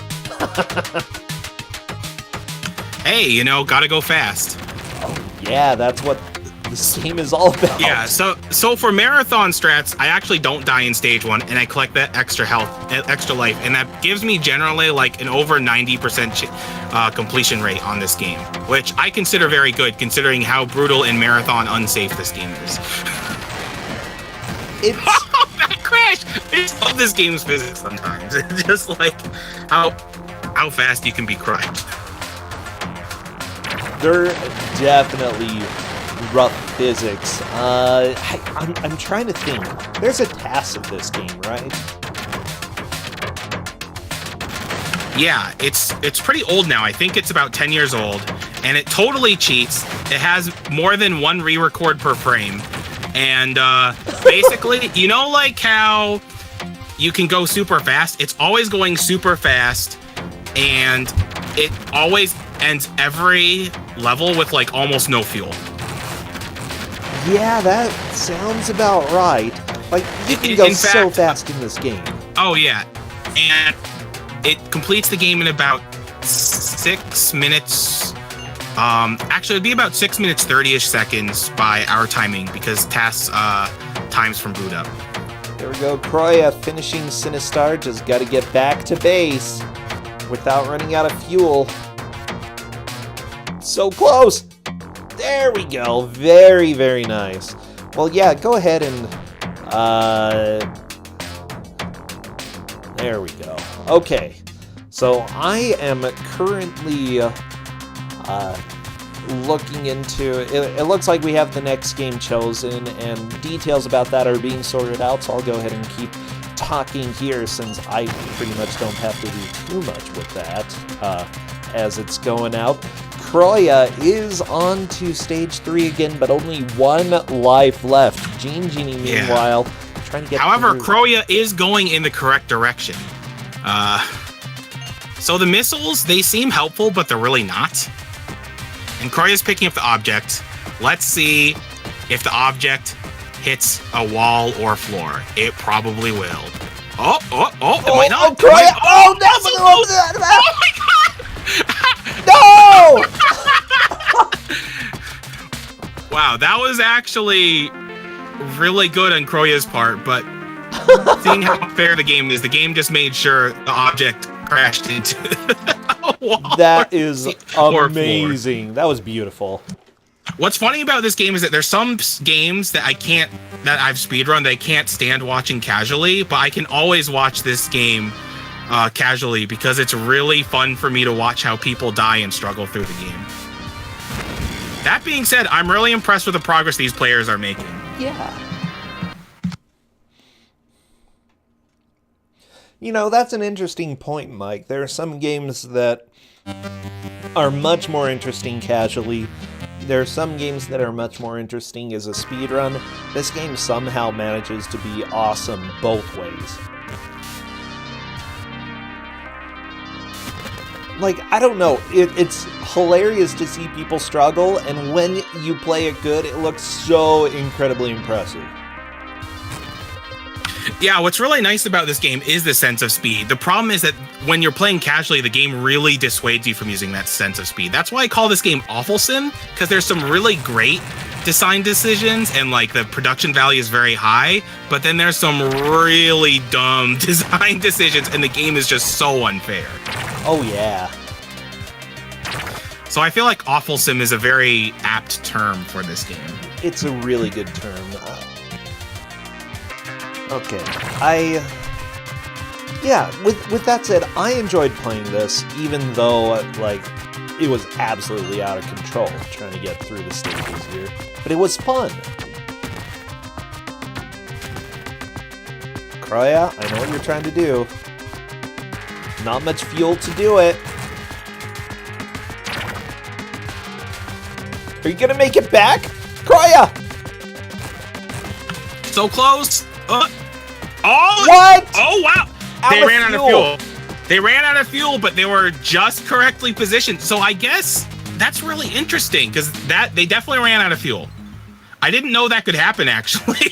Hey, you know, gotta go fast. Oh, yeah, that's what this game is all about. Yeah, so for marathon strats, I actually don't die in stage 1, and I collect that extra health, extra life, and that gives me generally like an over 90% completion rate on this game, which I consider very good considering how brutal and marathon unsafe this game is. It's... that crash! I just love this game's physics sometimes. It's just like how fast you can be crushed. They're definitely rough physics. I'm trying to think. There's a TAS of this game, right? Yeah, it's pretty old now. I think it's about 10 years old, and it totally cheats. It has more than one re-record per frame. And basically, you know like how you can go super fast? It's always going super fast, and it always ends every level with like almost no fuel. Yeah, that sounds about right. Like, you can go so fast in this game. Oh, yeah. And it completes the game in about 6 minutes. Actually, it'd be about 6 minutes, 30-ish seconds by our timing, because TAS times from boot up. There we go, Chrouya finishing Sinistar. Just gotta get back to base without running out of fuel. So close! There we go. Very, very nice. Well, yeah, go ahead and... there we go. Okay. So I am currently looking into... It looks like we have the next game chosen, and details about that are being sorted out, so I'll go ahead and keep talking here since I pretty much don't have to do too much with that as it's going out. Chrouya is on to stage 3 again, but only 1 life left. GeneJeanie, meanwhile, trying to get However, through. Chrouya is going in the correct direction. So the missiles, they seem helpful, but they're really not. And Chrouya's picking up the object. Let's see if the object hits a wall or floor. It probably will. Oh, it might not. Oh, Chrouya! Oh, that's so close. Oh my god! No! Wow, that was actually really good on Chrouya's part, but seeing how fair the game is, the game just made sure the object crashed into a wall. That is amazing. That was beautiful. What's funny about this game is that there's some games that that I've speedrun that I can't stand watching casually, but I can always watch this game casually because it's really fun for me to watch how people die and struggle through the game. That being said, I'm really impressed with the progress these players are making. Yeah. You know, that's an interesting point, Mike. There are some games that are much more interesting casually. There are some games that are much more interesting as a speedrun. This game somehow manages to be awesome both ways. Like, I don't know, it's hilarious to see people struggle, and when you play it good, it looks so incredibly impressive. Yeah, what's really nice about this game is the sense of speed. The problem is that when you're playing casually, the game really dissuades you from using that sense of speed. That's why I call this game Awful Sim, because there's some really great design decisions, and like the production value is very high, but then there's some really dumb design decisions, and the game is just so unfair. Oh, yeah. So I feel like Awful Sim is a very apt term for this game. It's a really good term. Okay, with that said, I enjoyed playing this, even though, like, it was absolutely out of control trying to get through the stages here. But it was fun. Chrouya, I know what you're trying to do. Not much fuel to do it. Are you gonna make it back? Chrouya! So close! Oh! What? Oh, wow! They ran out of fuel. They ran out of fuel, but they were just correctly positioned. So I guess that's really interesting because they definitely ran out of fuel. I didn't know that could happen, actually.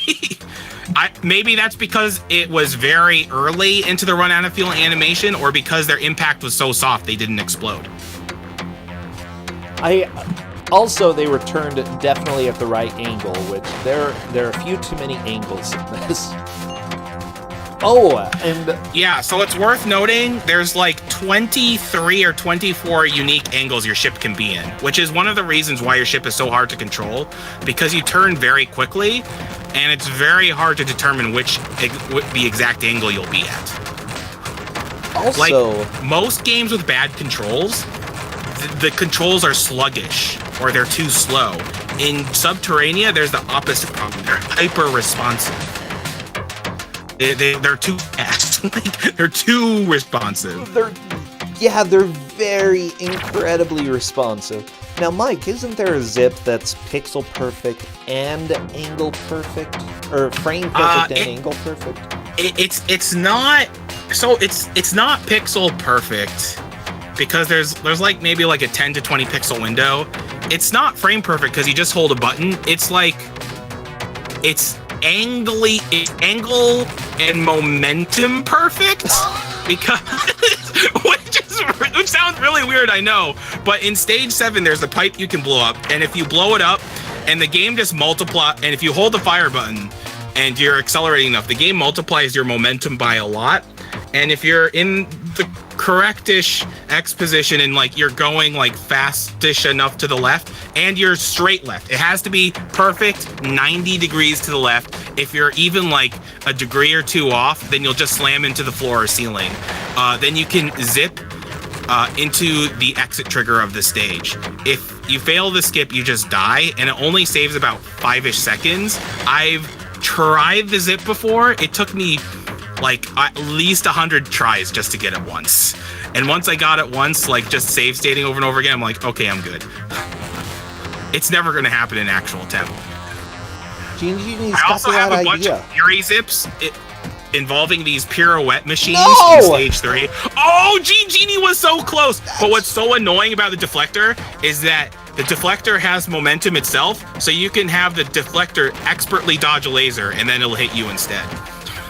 Maybe that's because it was very early into the run out of fuel animation, or because their impact was so soft they didn't explode. Also, they were turned definitely at the right angle, which there are a few too many angles in this. Oh, and yeah, so it's worth noting there's like 23 or 24 unique angles your ship can be in, which is one of the reasons why your ship is so hard to control, because you turn very quickly, and it's very hard to determine what the exact angle you'll be at. Also, like most games with bad controls, the controls are sluggish or they're too slow. In Sub-Terrania, there's the opposite problem. They're hyper responsive. They're too fast. Like, they're too responsive. They're very incredibly responsive. Now, Mike, isn't there a zip that's pixel perfect and angle perfect, or frame perfect and angle perfect? It's not. So it's not pixel perfect because there's like maybe like a 10 to 20 pixel window. It's not frame perfect because you just hold a button. It's like it's angle and momentum perfect because which sounds really weird, I know, but in stage 7 there's a pipe you can blow up, and if you blow it up and the game just multiplies, and if you hold the fire button and you're accelerating enough, the game multiplies your momentum by a lot. And if you're in the correctish X position and like you're going like fastish enough to the left and you're straight left, it has to be perfect 90 degrees to the left. If you're even like a degree or two off, then you'll just slam into the floor or ceiling. Then you can zip into the exit trigger of the stage. If you fail the skip, you just die, and it only saves about 5-ish seconds. I've tried the zip before. It took me like at least 100 tries just to get it once. And once I got it once, like just save stating over and over again, I'm like, okay, I'm good. It's never going to happen in actual attempt. GeneJeanie's I got also the have right a bunch idea. of Fury zips involving these pirouette machines No! in stage 3. Oh, GeneJeanie was so close. But what's so annoying about the deflector is that the deflector has momentum itself, so you can have the deflector expertly dodge a laser, and then it'll hit you instead.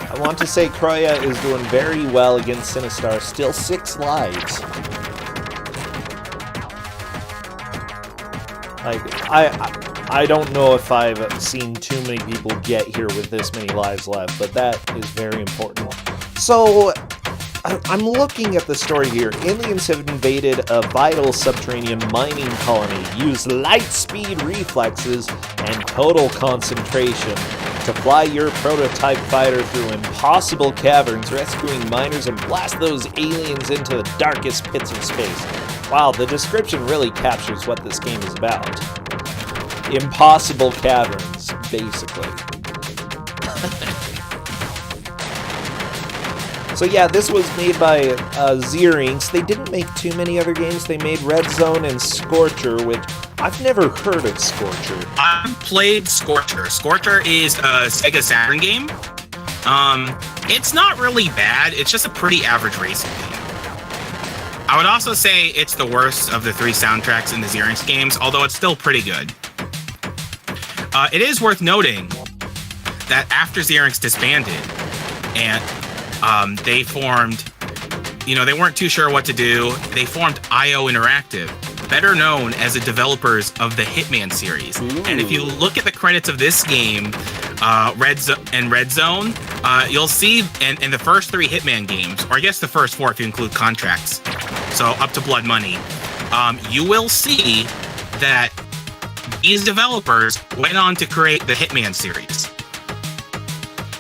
I want to say Chrouya is doing very well against Sinistar. Still 6 lives. Like, I don't know if I've seen too many people get here with this many lives left, but that is very important. So, I'm looking at the story here. Aliens have invaded a vital subterranean mining colony, used light-speed reflexes and total concentration to fly your prototype fighter through impossible caverns, rescuing miners and blast those aliens into the darkest pits of space. Wow, the description really captures what this game is about. Impossible caverns, basically. So yeah, this was made by Xerinx. They didn't make too many other games. They made Red Zone and Scorcher, which I've never heard of Scorcher. I've played Scorcher. Scorcher is a Sega Saturn game. It's not really bad. It's just a pretty average racing game. I would also say it's the worst of the 3 soundtracks in the Xerinx games, although it's still pretty good. It is worth noting that after Xerinx disbanded, and they formed, they weren't too sure what to do. They formed IO Interactive, better known as the developers of the Hitman series. Ooh. And if you look at the credits of this game, Red Zone, you'll see in the first 3 Hitman games, or I guess the first 4 if you include contracts, so up to Blood Money, you will see that these developers went on to create the Hitman series.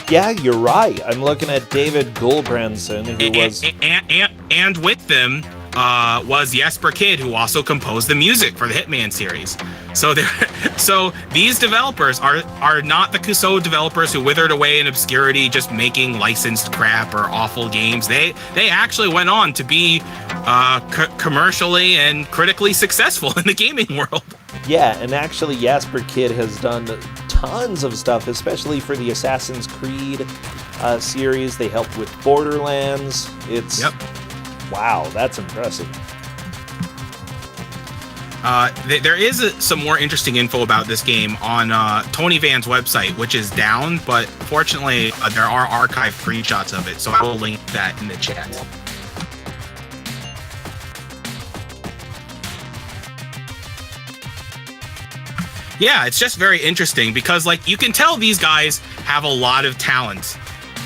Yeah, you're right. I'm looking at David Gulbrandsen, who was... And with them was Jesper Kyd, who also composed the music for the Hitman series. So these developers are not the Kusogrand developers who withered away in obscurity just making licensed crap or awful games. They actually went on to be commercially and critically successful in the gaming world. Yeah, and actually Jesper Kyd has done tons of stuff, especially for the Assassin's Creed series. They helped with Borderlands. Wow, that's impressive. There is some more interesting info about this game on Tony Van's website, which is down, but fortunately there are archived screenshots of it, so I will link that in the chat. Yeah, it's just very interesting because, like, you can tell these guys have a lot of talent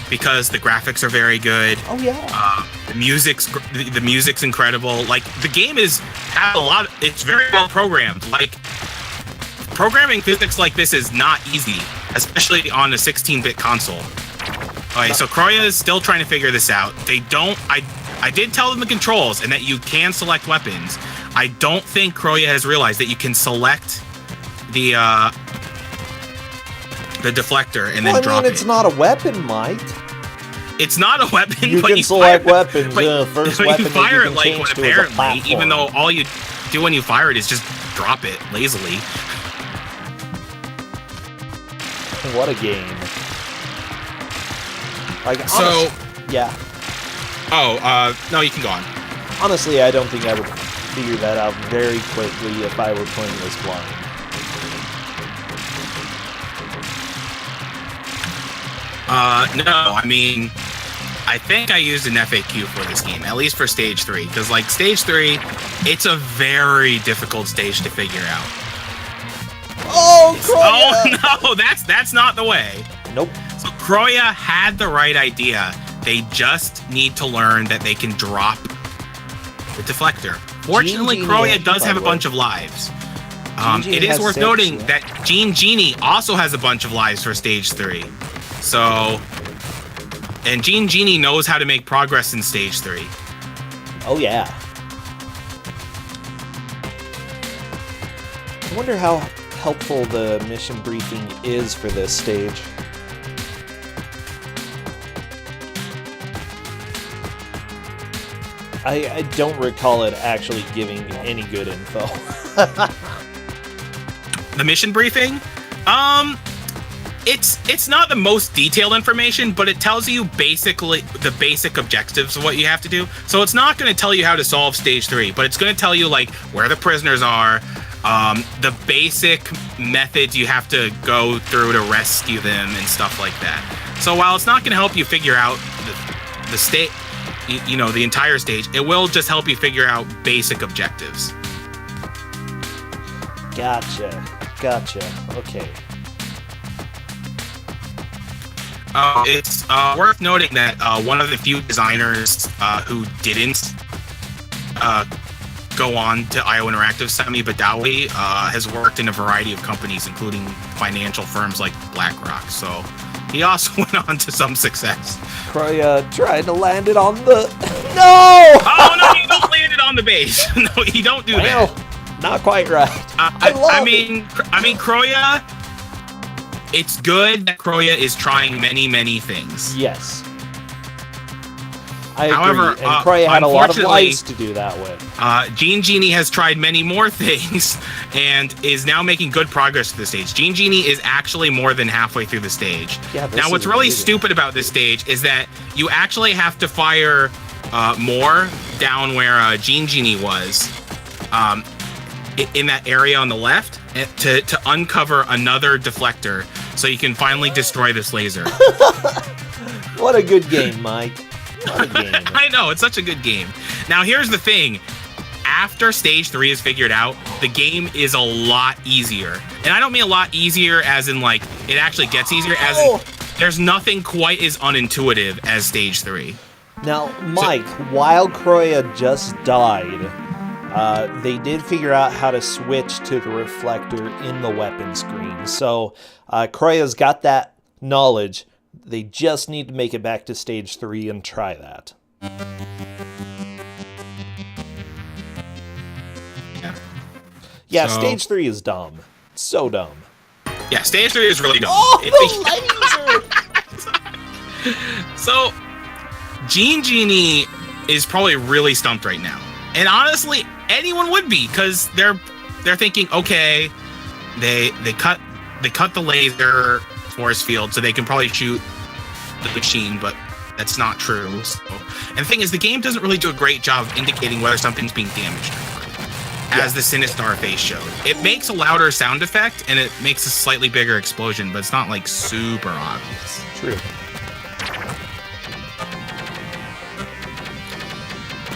because the graphics are very good. Oh yeah. The music's incredible. Like, the game has a lot. It's very well programmed. Like, programming physics like this is not easy, especially on a 16-bit console. Okay, so Chrouya is still trying to figure this out. They don't. I did tell them the controls and that you can select weapons. I don't think Chrouya has realized that you can select the deflector and then drop it. It's not a weapon, Mike. It's not a weapon. You but can you select fire, weapons. But, First but weapon you fire that you it can like change when to is a apparently, platform. even though all you do when you fire it is just drop it lazily. What a game! Like, so, yeah. Oh, no, you can go on. Honestly, I don't think I would figure that out very quickly if I were playing this blind. No, I mean, I think I used an FAQ for this game, at least for Stage 3, because, like, Stage 3, it's a very difficult stage to figure out. Oh, Chrouya! Oh, no, that's not the way. Nope. So Chrouya had the right idea. They just need to learn that they can drop the deflector. Fortunately, Chrouya does have a bunch of lives. It is worth noting that GeneJeanie also has a bunch of lives for Stage 3. So, and GeneJeanie knows how to make progress in Stage 3. Oh, yeah. I wonder how helpful the mission briefing is for this stage. I don't recall it actually giving any good info. The mission briefing? It's not the most detailed information, but it tells you basically the basic objectives of what you have to do. So it's not going to tell you how to solve Stage 3, but it's going to tell you, like, where the prisoners are, the basic methods you have to go through to rescue them and stuff like that. So while it's not going to help you figure out the state, you know, the entire stage, it will just help you figure out basic objectives. Gotcha. Okay. It's worth noting that one of the few designers who didn't go on to IO Interactive, Sami Badawi, has worked in a variety of companies, including financial firms like BlackRock. So he also went on to some success. Chrouya tried to land it on the... No! Oh, no, you don't land it on the base. No, you don't do that. Not quite right. I mean, Chrouya... It's good that Chrouya is trying many, many things. Yes. I agree. However, and Chrouya had a lot of lives to do that with. GeneJeanie has tried many more things and is now making good progress to the stage. GeneJeanie is actually more than halfway through the stage. Yeah, now, what's really stupid about this stage is that you actually have to fire more down where GeneJeanie was, in that area on the left, to uncover another deflector so you can finally destroy this laser. What a good game, Mike. What a game. I know, it's such a good game. Now, here's the thing. After Stage 3 is figured out, the game is a lot easier. And I don't mean a lot easier as in, like, it actually gets easier, as in there's nothing quite as unintuitive as Stage 3. Now, Mike, while Chrouya just died, they did figure out how to switch to the reflector in the weapon screen. So Chrouya's got that knowledge. They just need to make it back to Stage 3 and try that. Yeah, so, Stage 3 is dumb. So dumb. Yeah, Stage 3 is really dumb. Oh, the laser! So, GeneJeanie is probably really stumped right now. And honestly, anyone would be, because they're thinking, okay, they cut the laser force field so they can probably shoot the machine, but that's not true. So, and the thing is, the game doesn't really do a great job of indicating whether something's being damaged or not, as the Sinistar face showed. It makes a louder sound effect, and it makes a slightly bigger explosion, but it's not, like, super obvious. True.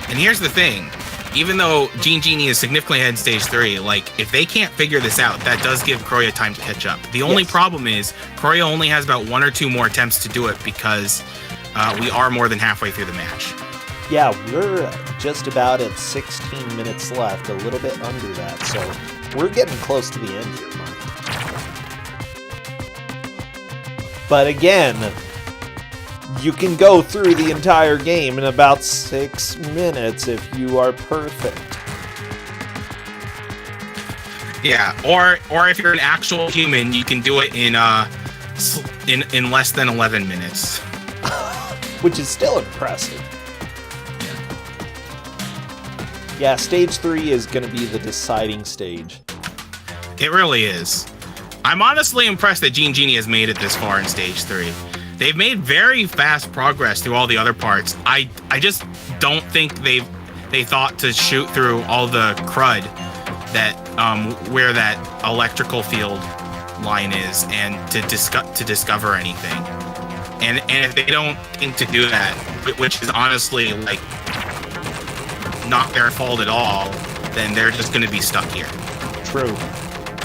And here's the thing. Even though GeneJeanie is significantly ahead in Stage 3, like, if they can't figure this out, that does give Chrouya time to catch up. The only problem is, Chrouya only has about 1 or 2 more attempts to do it because we are more than halfway through the match. Yeah, we're just about at 16 minutes left, a little bit under that, so we're getting close to the end here, Mike. But again, you can go through the entire game in about 6 minutes if you are perfect. Yeah, or if you're an actual human, you can do it in less than 11 minutes. Which is still impressive. Yeah, Stage 3 is going to be the deciding stage. It really is. I'm honestly impressed that GeneJeanie has made it this far in Stage 3. They've made very fast progress through all the other parts. I just don't think they thought to shoot through all the crud that where that electrical field line is and to discover anything. And if they don't think to do that, which is honestly like not their fault at all, then they're just going to be stuck here. True.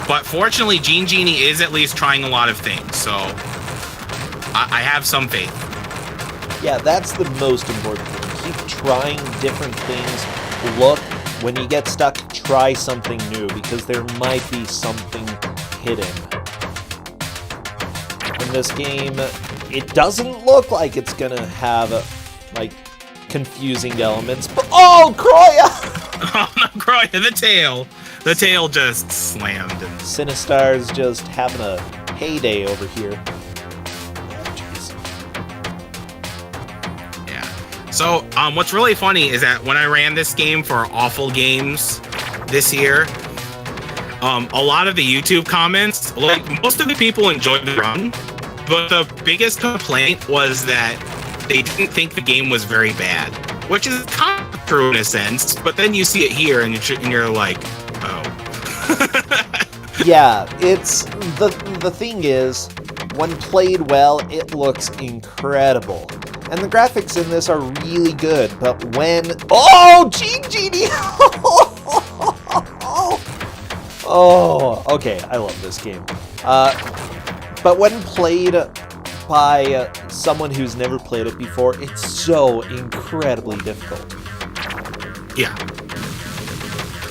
But fortunately, GeneJeanie is at least trying a lot of things, so I have some faith. Yeah, that's the most important thing. Keep trying different things. Look, when you get stuck, try something new, because there might be something hidden. In this game, it doesn't look like it's gonna have, like, confusing elements, but oh, Chrouya! Oh no, Chrouya, the tail! The tail just slammed. Sinistar's just having a heyday over here. So, what's really funny is that when I ran this game for Awful Games this year, a lot of the YouTube comments, like, most of the people enjoyed the run, but the biggest complaint was that they didn't think the game was very bad, which is kind of true in a sense, but then you see it here and you're like, oh. Yeah, it's, the thing is, when played well, it looks incredible. And the graphics in this are really good, but when... Oh, GeneJeanie! Oh, okay, I love this game. But when played by someone who's never played it before, it's so incredibly difficult. Yeah.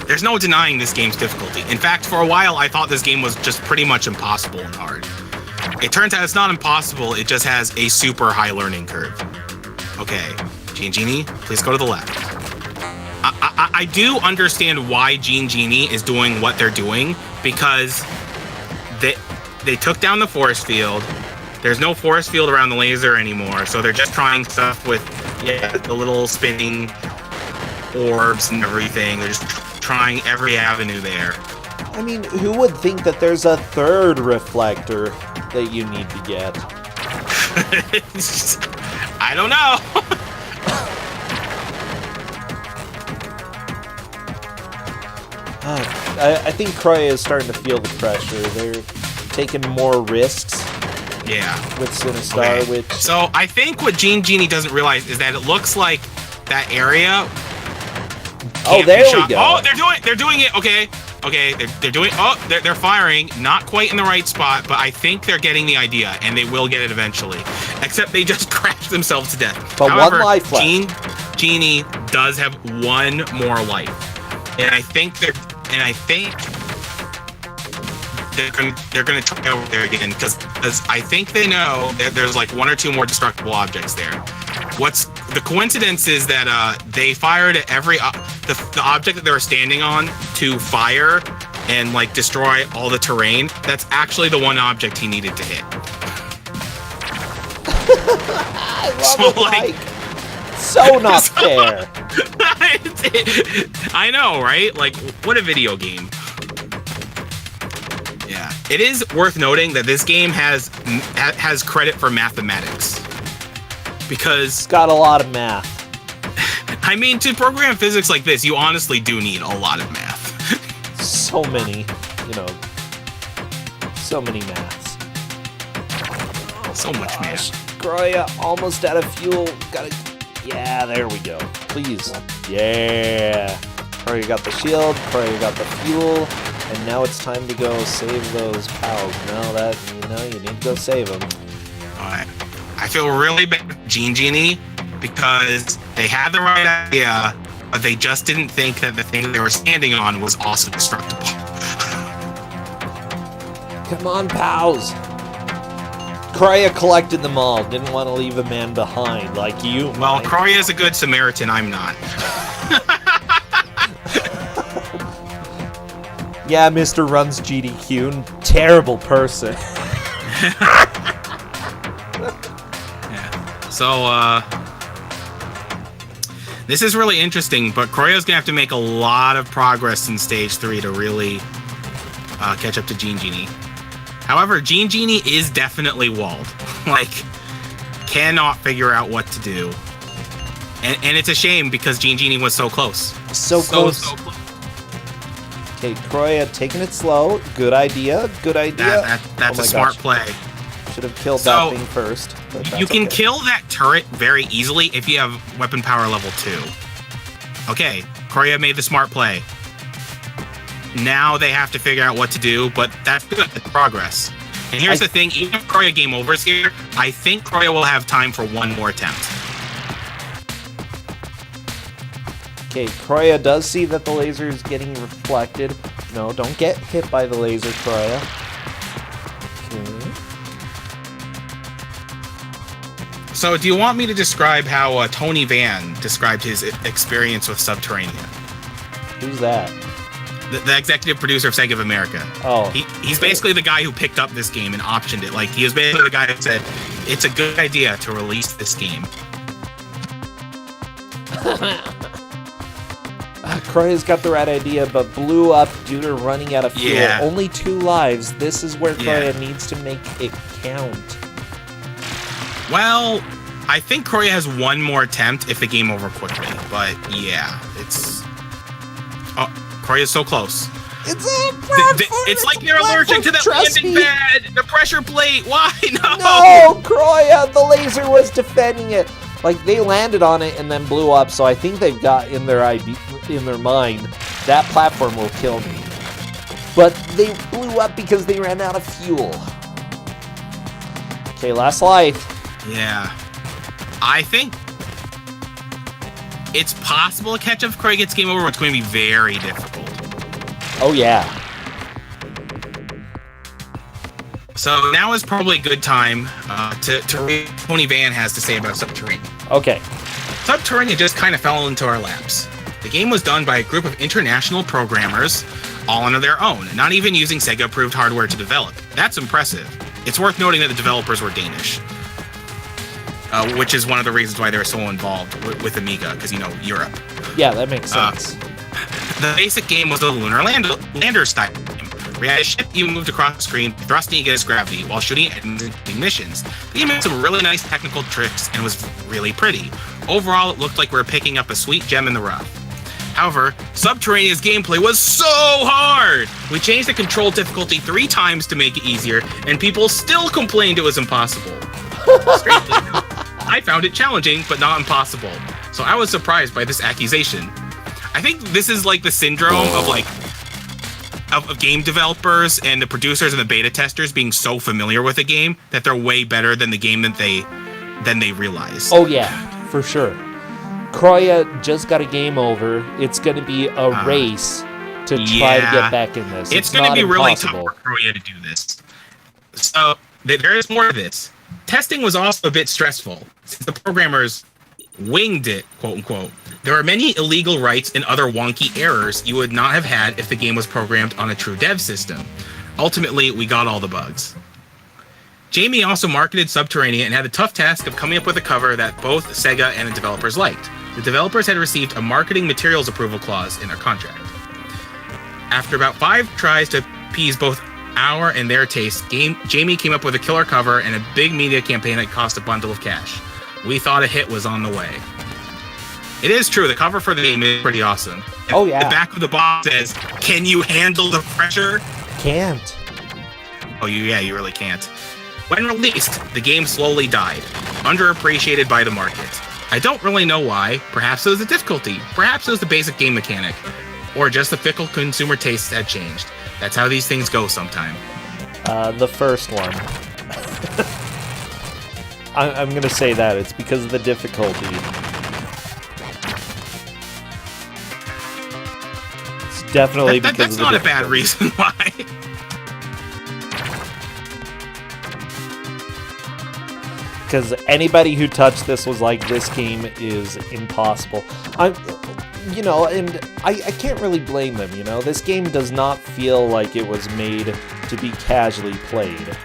There's no denying this game's difficulty. In fact, for a while, I thought this game was just pretty much impossible and hard. It turns out it's not impossible, it just has a super high learning curve. Okay, GeneJeanie, please go to the left. I do understand why GeneJeanie is doing what they're doing, because they took down the force field. There's no force field around the laser anymore, so they're just trying stuff with the little spinning orbs and everything. They're just trying every avenue there. I mean, who would think that there's a third reflector that you need to get? I don't know. I think Chrouya is starting to feel the pressure. They're taking more risks. Yeah. With Sinistar, okay. which... So I think what GeneJeanie doesn't realize is that it looks like that area. Oh, there we go. Oh, they're doing it. Okay. Okay, they're doing. Oh, they're firing. Not quite in the right spot, but I think they're getting the idea, and they will get it eventually. Except they just crash themselves to death. But however, one life left. Jeannie does have one more life, and I think they're gonna try over there again because I think they know that there's like 1 or 2 more destructible objects there. What's the coincidence is that they fired at every the object that they were standing on to fire and like destroy all the terrain. That's actually the one object he needed to hit. I love it, like, so not fair. I know, right? Like, what a video game. Yeah, it is worth noting that this game has credit for mathematics. because It's got a lot of math. I mean, to program physics like this, you honestly do need a lot of math. So many, so many maths. So much math. Chrouya, almost out of fuel. Yeah, there we go. Please. Yeah. Chrouya got the shield, Chrouya got the fuel, and now it's time to go save those pals. You need to go save them. Alright. I feel really bad for GeneJeanie because they had the right idea, but they just didn't think that the thing they were standing on was also destructible. Come on, pals. Chrouya collected them all. Didn't want to leave a man behind like you. Well, Chrouya is a good Samaritan. I'm not. Yeah, Mr. Runs GDQ. Terrible person. Yeah. So, this is really interesting, but Chrouya's gonna have to make a lot of progress in Stage 3 to really catch up to GeneJeanie. However, GeneJeanie is definitely walled. Cannot figure out what to do. And it's a shame because GeneJeanie was so close. So close. So close. Okay, Chrouya taking it slow. Good idea. Good idea. That's a smart play. Should have killed that thing first. You can kill that turret very easily if you have weapon power level 2. Okay, Chrouya made the smart play. Now they have to figure out what to do, but that's good. That's progress. And here's the thing, even if Chrouya game over is here, I think Chrouya will have time for one more attempt. Okay, Chrouya does see that the laser is getting reflected. No, don't get hit by the laser, Chrouya. Okay. So, do you want me to describe how Tony Van described his experience with Sub-Terrania? Who's that? The executive producer of Sega of America. Oh. He's basically the guy who picked up this game and optioned it. He was basically the guy who said, it's a good idea to release this game. Chrouya's got the right idea, but blew up due to running out of fuel. Yeah. Only 2 lives. This is where Chrouya needs to make it count. Well, I think Chrouya has one more attempt if the game over quickly. But yeah, it's... Oh, Chrouya's so close. It's like they're allergic to that landing pad! The pressure plate! Why? No! No, Chrouya! The laser was defending it. They landed on it and then blew up, so I think they've got in their mind, that platform will kill me. But they blew up because they ran out of fuel. Okay, last life. Yeah. I think it's possible to catch up if Chrouya gets game over, but it's going to be very difficult. Oh, yeah. So now is probably a good time to read what Tony Van has to say about Sub-Terrania. Okay. Sub-Terrania just kind of fell into our laps. The game was done by a group of international programmers, all under their own, not even using Sega-approved hardware to develop. That's impressive. It's worth noting that the developers were Danish, which is one of the reasons why they were so involved with Amiga, because, Europe. Yeah, that makes sense. The basic game was a lunar lander style game. We had a ship you moved across the screen, thrusting against gravity while shooting at missions. The game had some really nice technical tricks and was really pretty. Overall, it looked like we were picking up a sweet gem in the rough. However, Sub-Terrania's gameplay was so hard! We changed the control difficulty 3 times to make it easier, and people still complained it was impossible. Strangely, I found it challenging, but not impossible. So I was surprised by this accusation. I think this is the syndrome of game developers and the producers and the beta testers being so familiar with a game that they're way better than the game than they realize. Oh yeah, for sure. Chrouya just got a game over. It's going to be a race to try to get back in this. It's going to be really tough for Chrouya to do this. So there is more to this. Testing was also a bit stressful since the programmers winged it, quote unquote. There are many illegal writes and other wonky errors you would not have had if the game was programmed on a true dev system. Ultimately, we got all the bugs. Jamie also marketed Sub-Terrania and had the tough task of coming up with a cover that both Sega and the developers liked. The developers had received a marketing materials approval clause in their contract. After about 5 tries to appease both our and their taste, Jamie came up with a killer cover and a big media campaign that cost a bundle of cash. we thought a hit was on the way. It is true, the cover for the game is pretty awesome. Oh, yeah. The back of the box says, "Can you handle the pressure?" Can't. Oh, you really can't. When released, the game slowly died, underappreciated by the market. I don't really know why. Perhaps it was the difficulty. Perhaps it was the basic game mechanic. Or just the fickle consumer tastes had changed. That's how these things go sometime. The first one. I'm gonna say that. It's because of the difficulty. It's definitely because that's of the not difficulty. a bad reason why. Because anybody who touched this was like, this game is impossible. You know, and I can't really blame them, you know? This game does not feel like it was made to be casually played.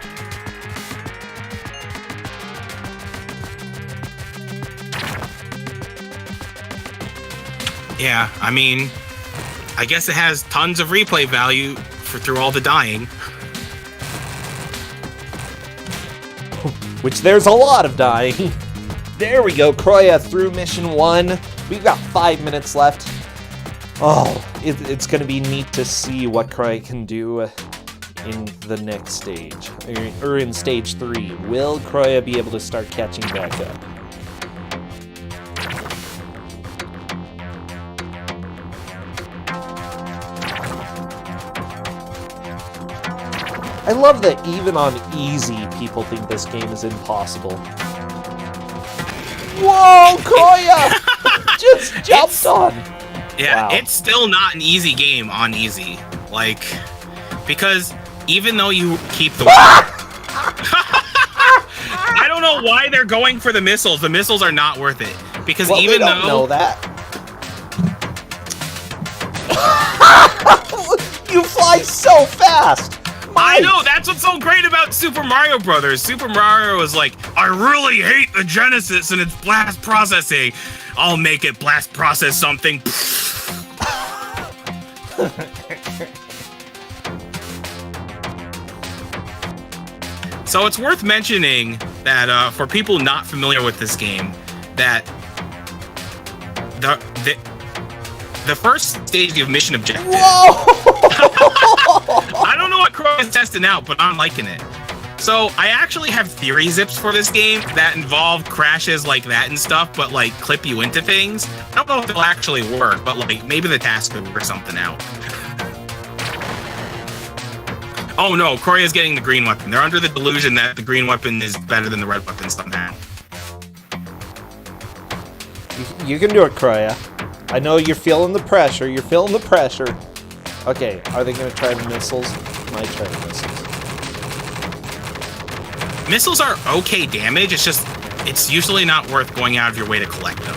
Yeah, I mean, I guess it has tons of replay value through all the dying. Which there's a lot of dying. There we go, Chrouya through mission 1. We've got 5 minutes left. Oh, it's going to be neat to see what Chrouya can do in the next stage. Or in stage 3. Will Chrouya be able to start catching back up? I love that even on easy, people think this game is impossible. Whoa, Chrouya! Just jumped on! Yeah, Wow. It's still not an easy game on easy. Like, because even though you keep the... I don't know why they're going for the missiles. The missiles are not worth it. Because Well, even we don't though... know that. You fly so fast! I know, that's what's so great about Super Mario Brothers. Super Mario was like, I really hate the Genesis and its blast processing. I'll make it blast process something. So it's worth mentioning that for people not familiar with this game, that the first stage of mission objective. Whoa! I don't know what Chrouya is testing out, but I'm liking it. So I actually have theory zips for this game that involve crashes like that and stuff, but like clip you into things. I don't know if they'll actually work, but like maybe the task could work something out. Oh no, Chrouya's getting the green weapon. They're under the delusion that the green weapon is better than the red weapon somehow. You can do it, Chrouya. I know you're feeling the pressure. You're feeling the pressure. Okay, are they going to try the missiles? Might try the missiles. Missiles are okay damage, it's usually not worth going out of your way to collect them.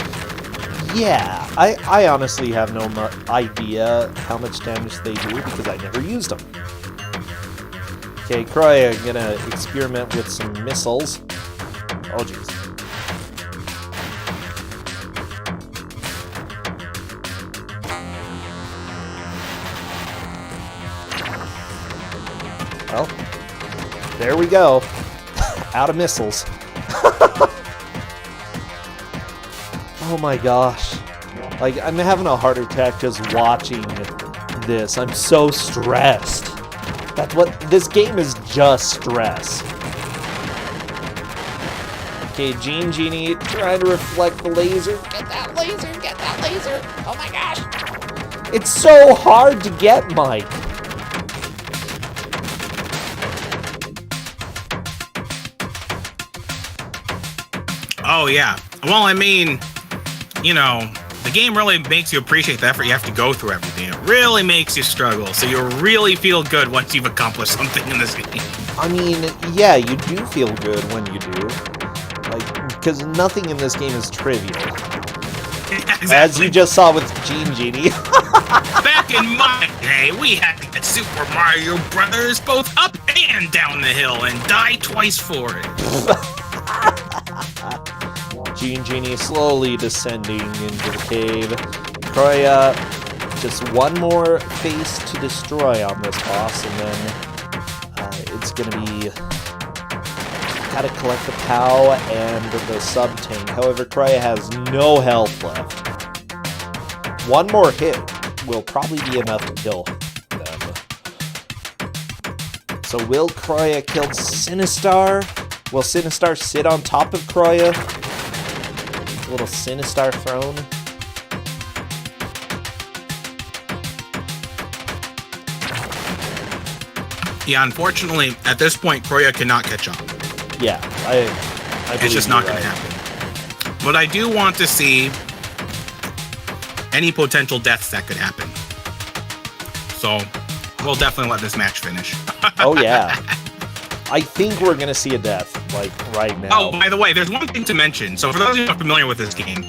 Yeah, I honestly have no idea how much damage they do because I never used them. Okay, Chrouya gonna experiment with some missiles. Oh, jeez. Well, there we go. Out of missiles. Oh my gosh. Like, I'm having a heart attack just watching this. I'm so stressed. That's what this game is, just stress. Okay, GeneJeanie trying to reflect the laser. Get that laser, get that laser. Oh my gosh. It's so hard to get, Mike. Oh yeah. Well, I mean, you know, the game really makes you appreciate the effort you have to go through everything. It really makes you struggle, so you really feel good once you've accomplished something in this game. I mean, yeah, you do feel good when you do. Like, because nothing in this game is trivial. Exactly. As you just saw with GeneJeanie. Back in my day, we had to get Super Mario Brothers both up and down the hill and die twice for it. GeneJeanie slowly descending into the cave. Chrouya, just one more face to destroy on this boss, and then it's gonna be gotta collect the POW and the sub-tank. However, Chrouya has no health left. One more hit will probably be enough to kill them. So will Chrouya kill Sinistar? Will Sinistar sit on top of Chrouya? A little Sinistar throne. Yeah, unfortunately, at this point, Chrouya cannot catch up. Yeah, it's just not going to happen. But I do want to see any potential deaths that could happen. So we'll definitely let this match finish. Oh, yeah. I think we're going to see a death, like, right now. Oh, by the way, there's one thing to mention. So for those of you who are familiar with this game,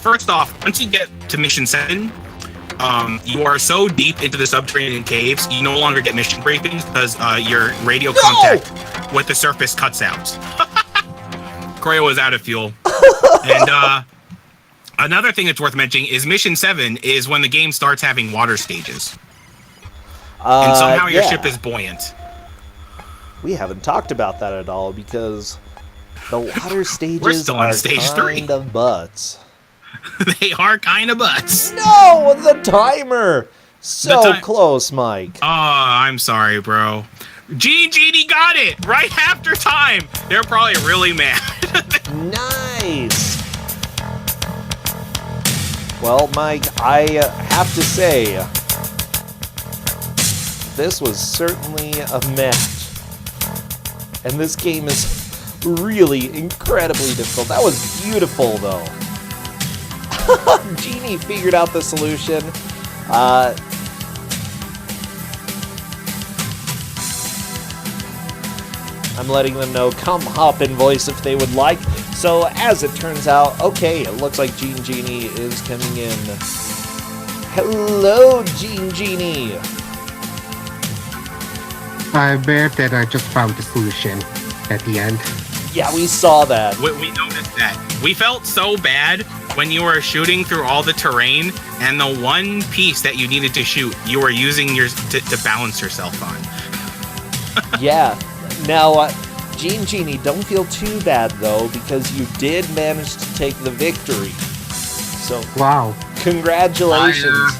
first off, once you get to Mission 7, you are so deep into the Sub-Terranian caves, you no longer get mission briefings because your radio contact with the surface cuts out. Chrouya was out of fuel. And another thing that's worth mentioning is Mission 7 is when the game starts having water stages. And somehow your ship is buoyant. We haven't talked about that at all because the water stages We're still on stage 3. Kind of butts. They are kind of butts. No, the timer! So close, Mike. Oh, I'm sorry, bro. GeneJeanie got it right after time. They're probably really mad. Nice. Well, Mike, I have to say, this was certainly a match. And this game is really incredibly difficult. That was beautiful, though. Genie figured out the solution. I'm letting them know, come hop in voice if they would like. So, as it turns out, okay, it looks like GeneJeanie is coming in. Hello, GeneJeanie. I bet that I just found the solution at the end. Yeah, we saw that. We noticed that. We felt so bad when you were shooting through all the terrain, and the one piece that you needed to shoot, you were using yours to balance yourself on. Yeah. Now, GeneJeanie, don't feel too bad, though, because you did manage to take the victory. So, wow. Congratulations.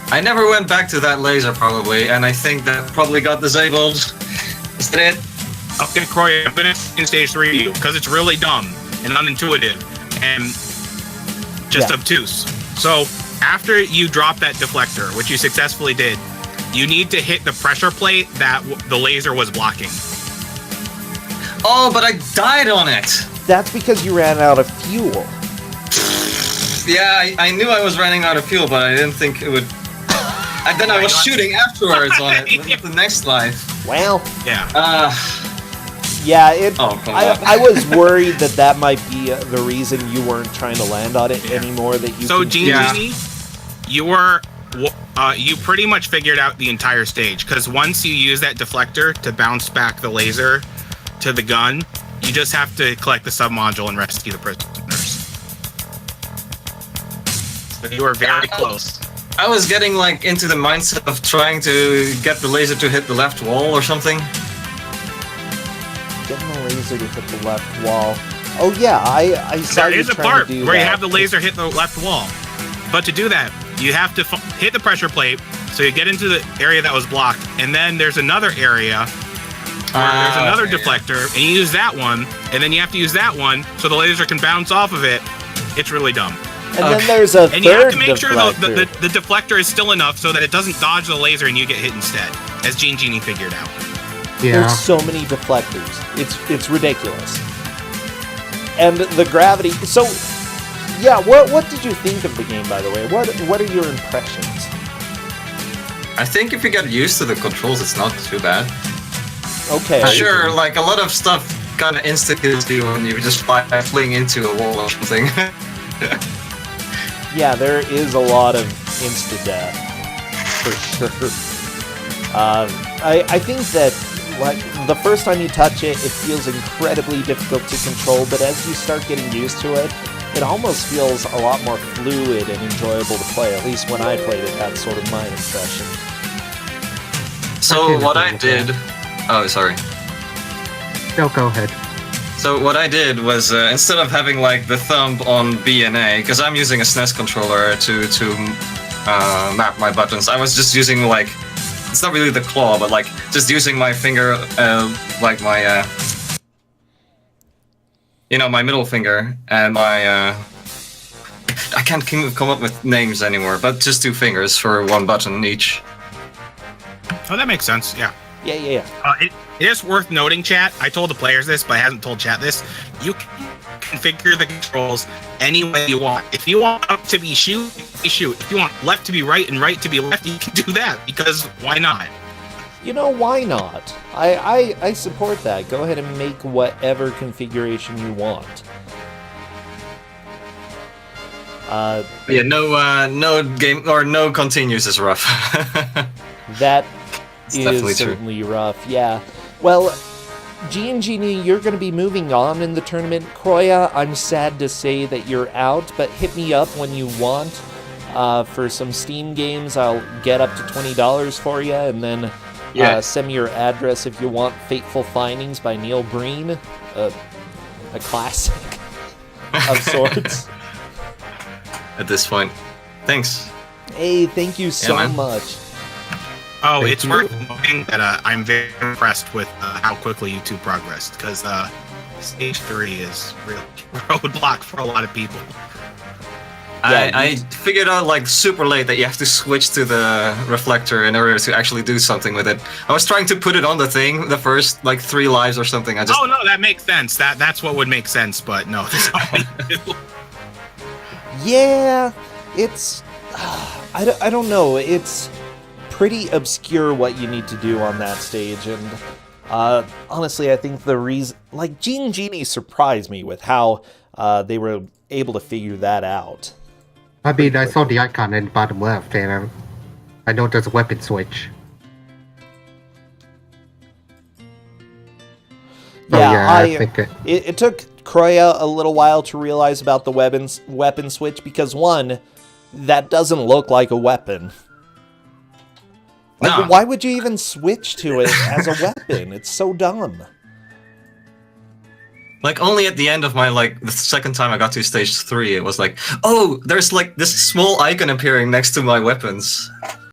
I never went back to that laser, probably, and I think that probably got disabled. Is that it? Okay, Chrouya, I'm gonna in stage 3 you, because it's really dumb and unintuitive and just obtuse. So, after you drop that deflector, which you successfully did, you need to hit the pressure plate that the laser was blocking. Oh, but I died on it! That's because you ran out of fuel. Yeah, I knew I was running out of fuel, but I didn't think it would... And then I was shooting afterwards on it with the next life. Well, yeah. Yeah, it. Oh, come on. I was worried that might be the reason you weren't trying to land on it anymore. That you. So, GeneJeanie, you pretty much figured out the entire stage, because once you use that deflector to bounce back the laser to the gun, you just have to collect the sub-module and rescue the prisoners. So you were very close. I was getting like into the mindset of trying to get the laser to hit the left wall or something. Getting the laser to hit the left wall. Oh yeah, I saw there you is a trying part to do where that. you have the laser hit the left wall, but to do that, you have to hit the pressure plate, so you get into the area that was blocked, and then there's another area where there's another deflector, and you use that one, and then you have to use that one so the laser can bounce off of it. It's really dumb. And then there's a And you have to make third sure the deflector is still enough so that it doesn't dodge the laser and you get hit instead, as GeneJeanie figured out. Yeah. There's so many deflectors. It's ridiculous. And the gravity. So, yeah. What did you think of the game, by the way? What are your impressions? I think if you get used to the controls, it's not too bad. Okay. Sure, like a lot of stuff kind of insta-kills you when you just fling into a wall or something. Yeah, there is a lot of insta-death, for sure. I think that, like, the first time you touch it, it feels incredibly difficult to control, but as you start getting used to it, it almost feels a lot more fluid and enjoyable to play. At least when I played it, that's sort of my impression. So what I did... Oh, sorry. No, go ahead. So what I did was instead of having like the thumb on B and A, because I'm using a SNES controller to map my buttons, I was just using like, it's not really the claw, but like just using my finger, like my, you know, my middle finger and my. I can't come up with names anymore, but just 2 fingers for 1 button each. Oh, that makes sense. Yeah. Yeah. It is worth noting, chat. I told the players this, but I haven't told chat this. You can configure the controls any way you want. If you want up to be shoot, you shoot. If you want left to be right and right to be left, you can do that, because why not? You know, why not? I support that. Go ahead and make whatever configuration you want. Yeah, no game or no continues is rough. That It's definitely is true. certainly rough, yeah. Well, GeneJeanie, you're going to be moving on in the tournament. Chrouya, I'm sad to say that you're out, but hit me up when you want for some Steam games. I'll get up to $20 for you, and then send me your address if you want Fateful Findings by Neil Breen, a classic of sorts. At this point, thanks. Hey, thank you so man. much. Oh, Thank it's you. worth noting that I'm very impressed with how quickly you two progressed, because stage 3 is really a roadblock for a lot of people. I figured out like super late that you have to switch to the reflector in order to actually do something with it. I was trying to put it on the thing, the first like 3 lives or something. Oh no, that makes sense. That's what would make sense, but no, that's all we do. Yeah, it's... I don't know. It's pretty obscure what you need to do on that stage, and honestly, I think the reason... Like, GeneJeanie surprised me with how they were able to figure that out. I mean, I saw the icon in the bottom left, and I know there's a weapon switch. Yeah, I think it took Chrouya a little while to realize about the weapon switch, because one, that doesn't look like a weapon. Like, No. why would you even switch to it as a weapon? It's so dumb. Like only at the end of my like the second time I got to stage 3, it was like, oh, there's like this small icon appearing next to my weapons.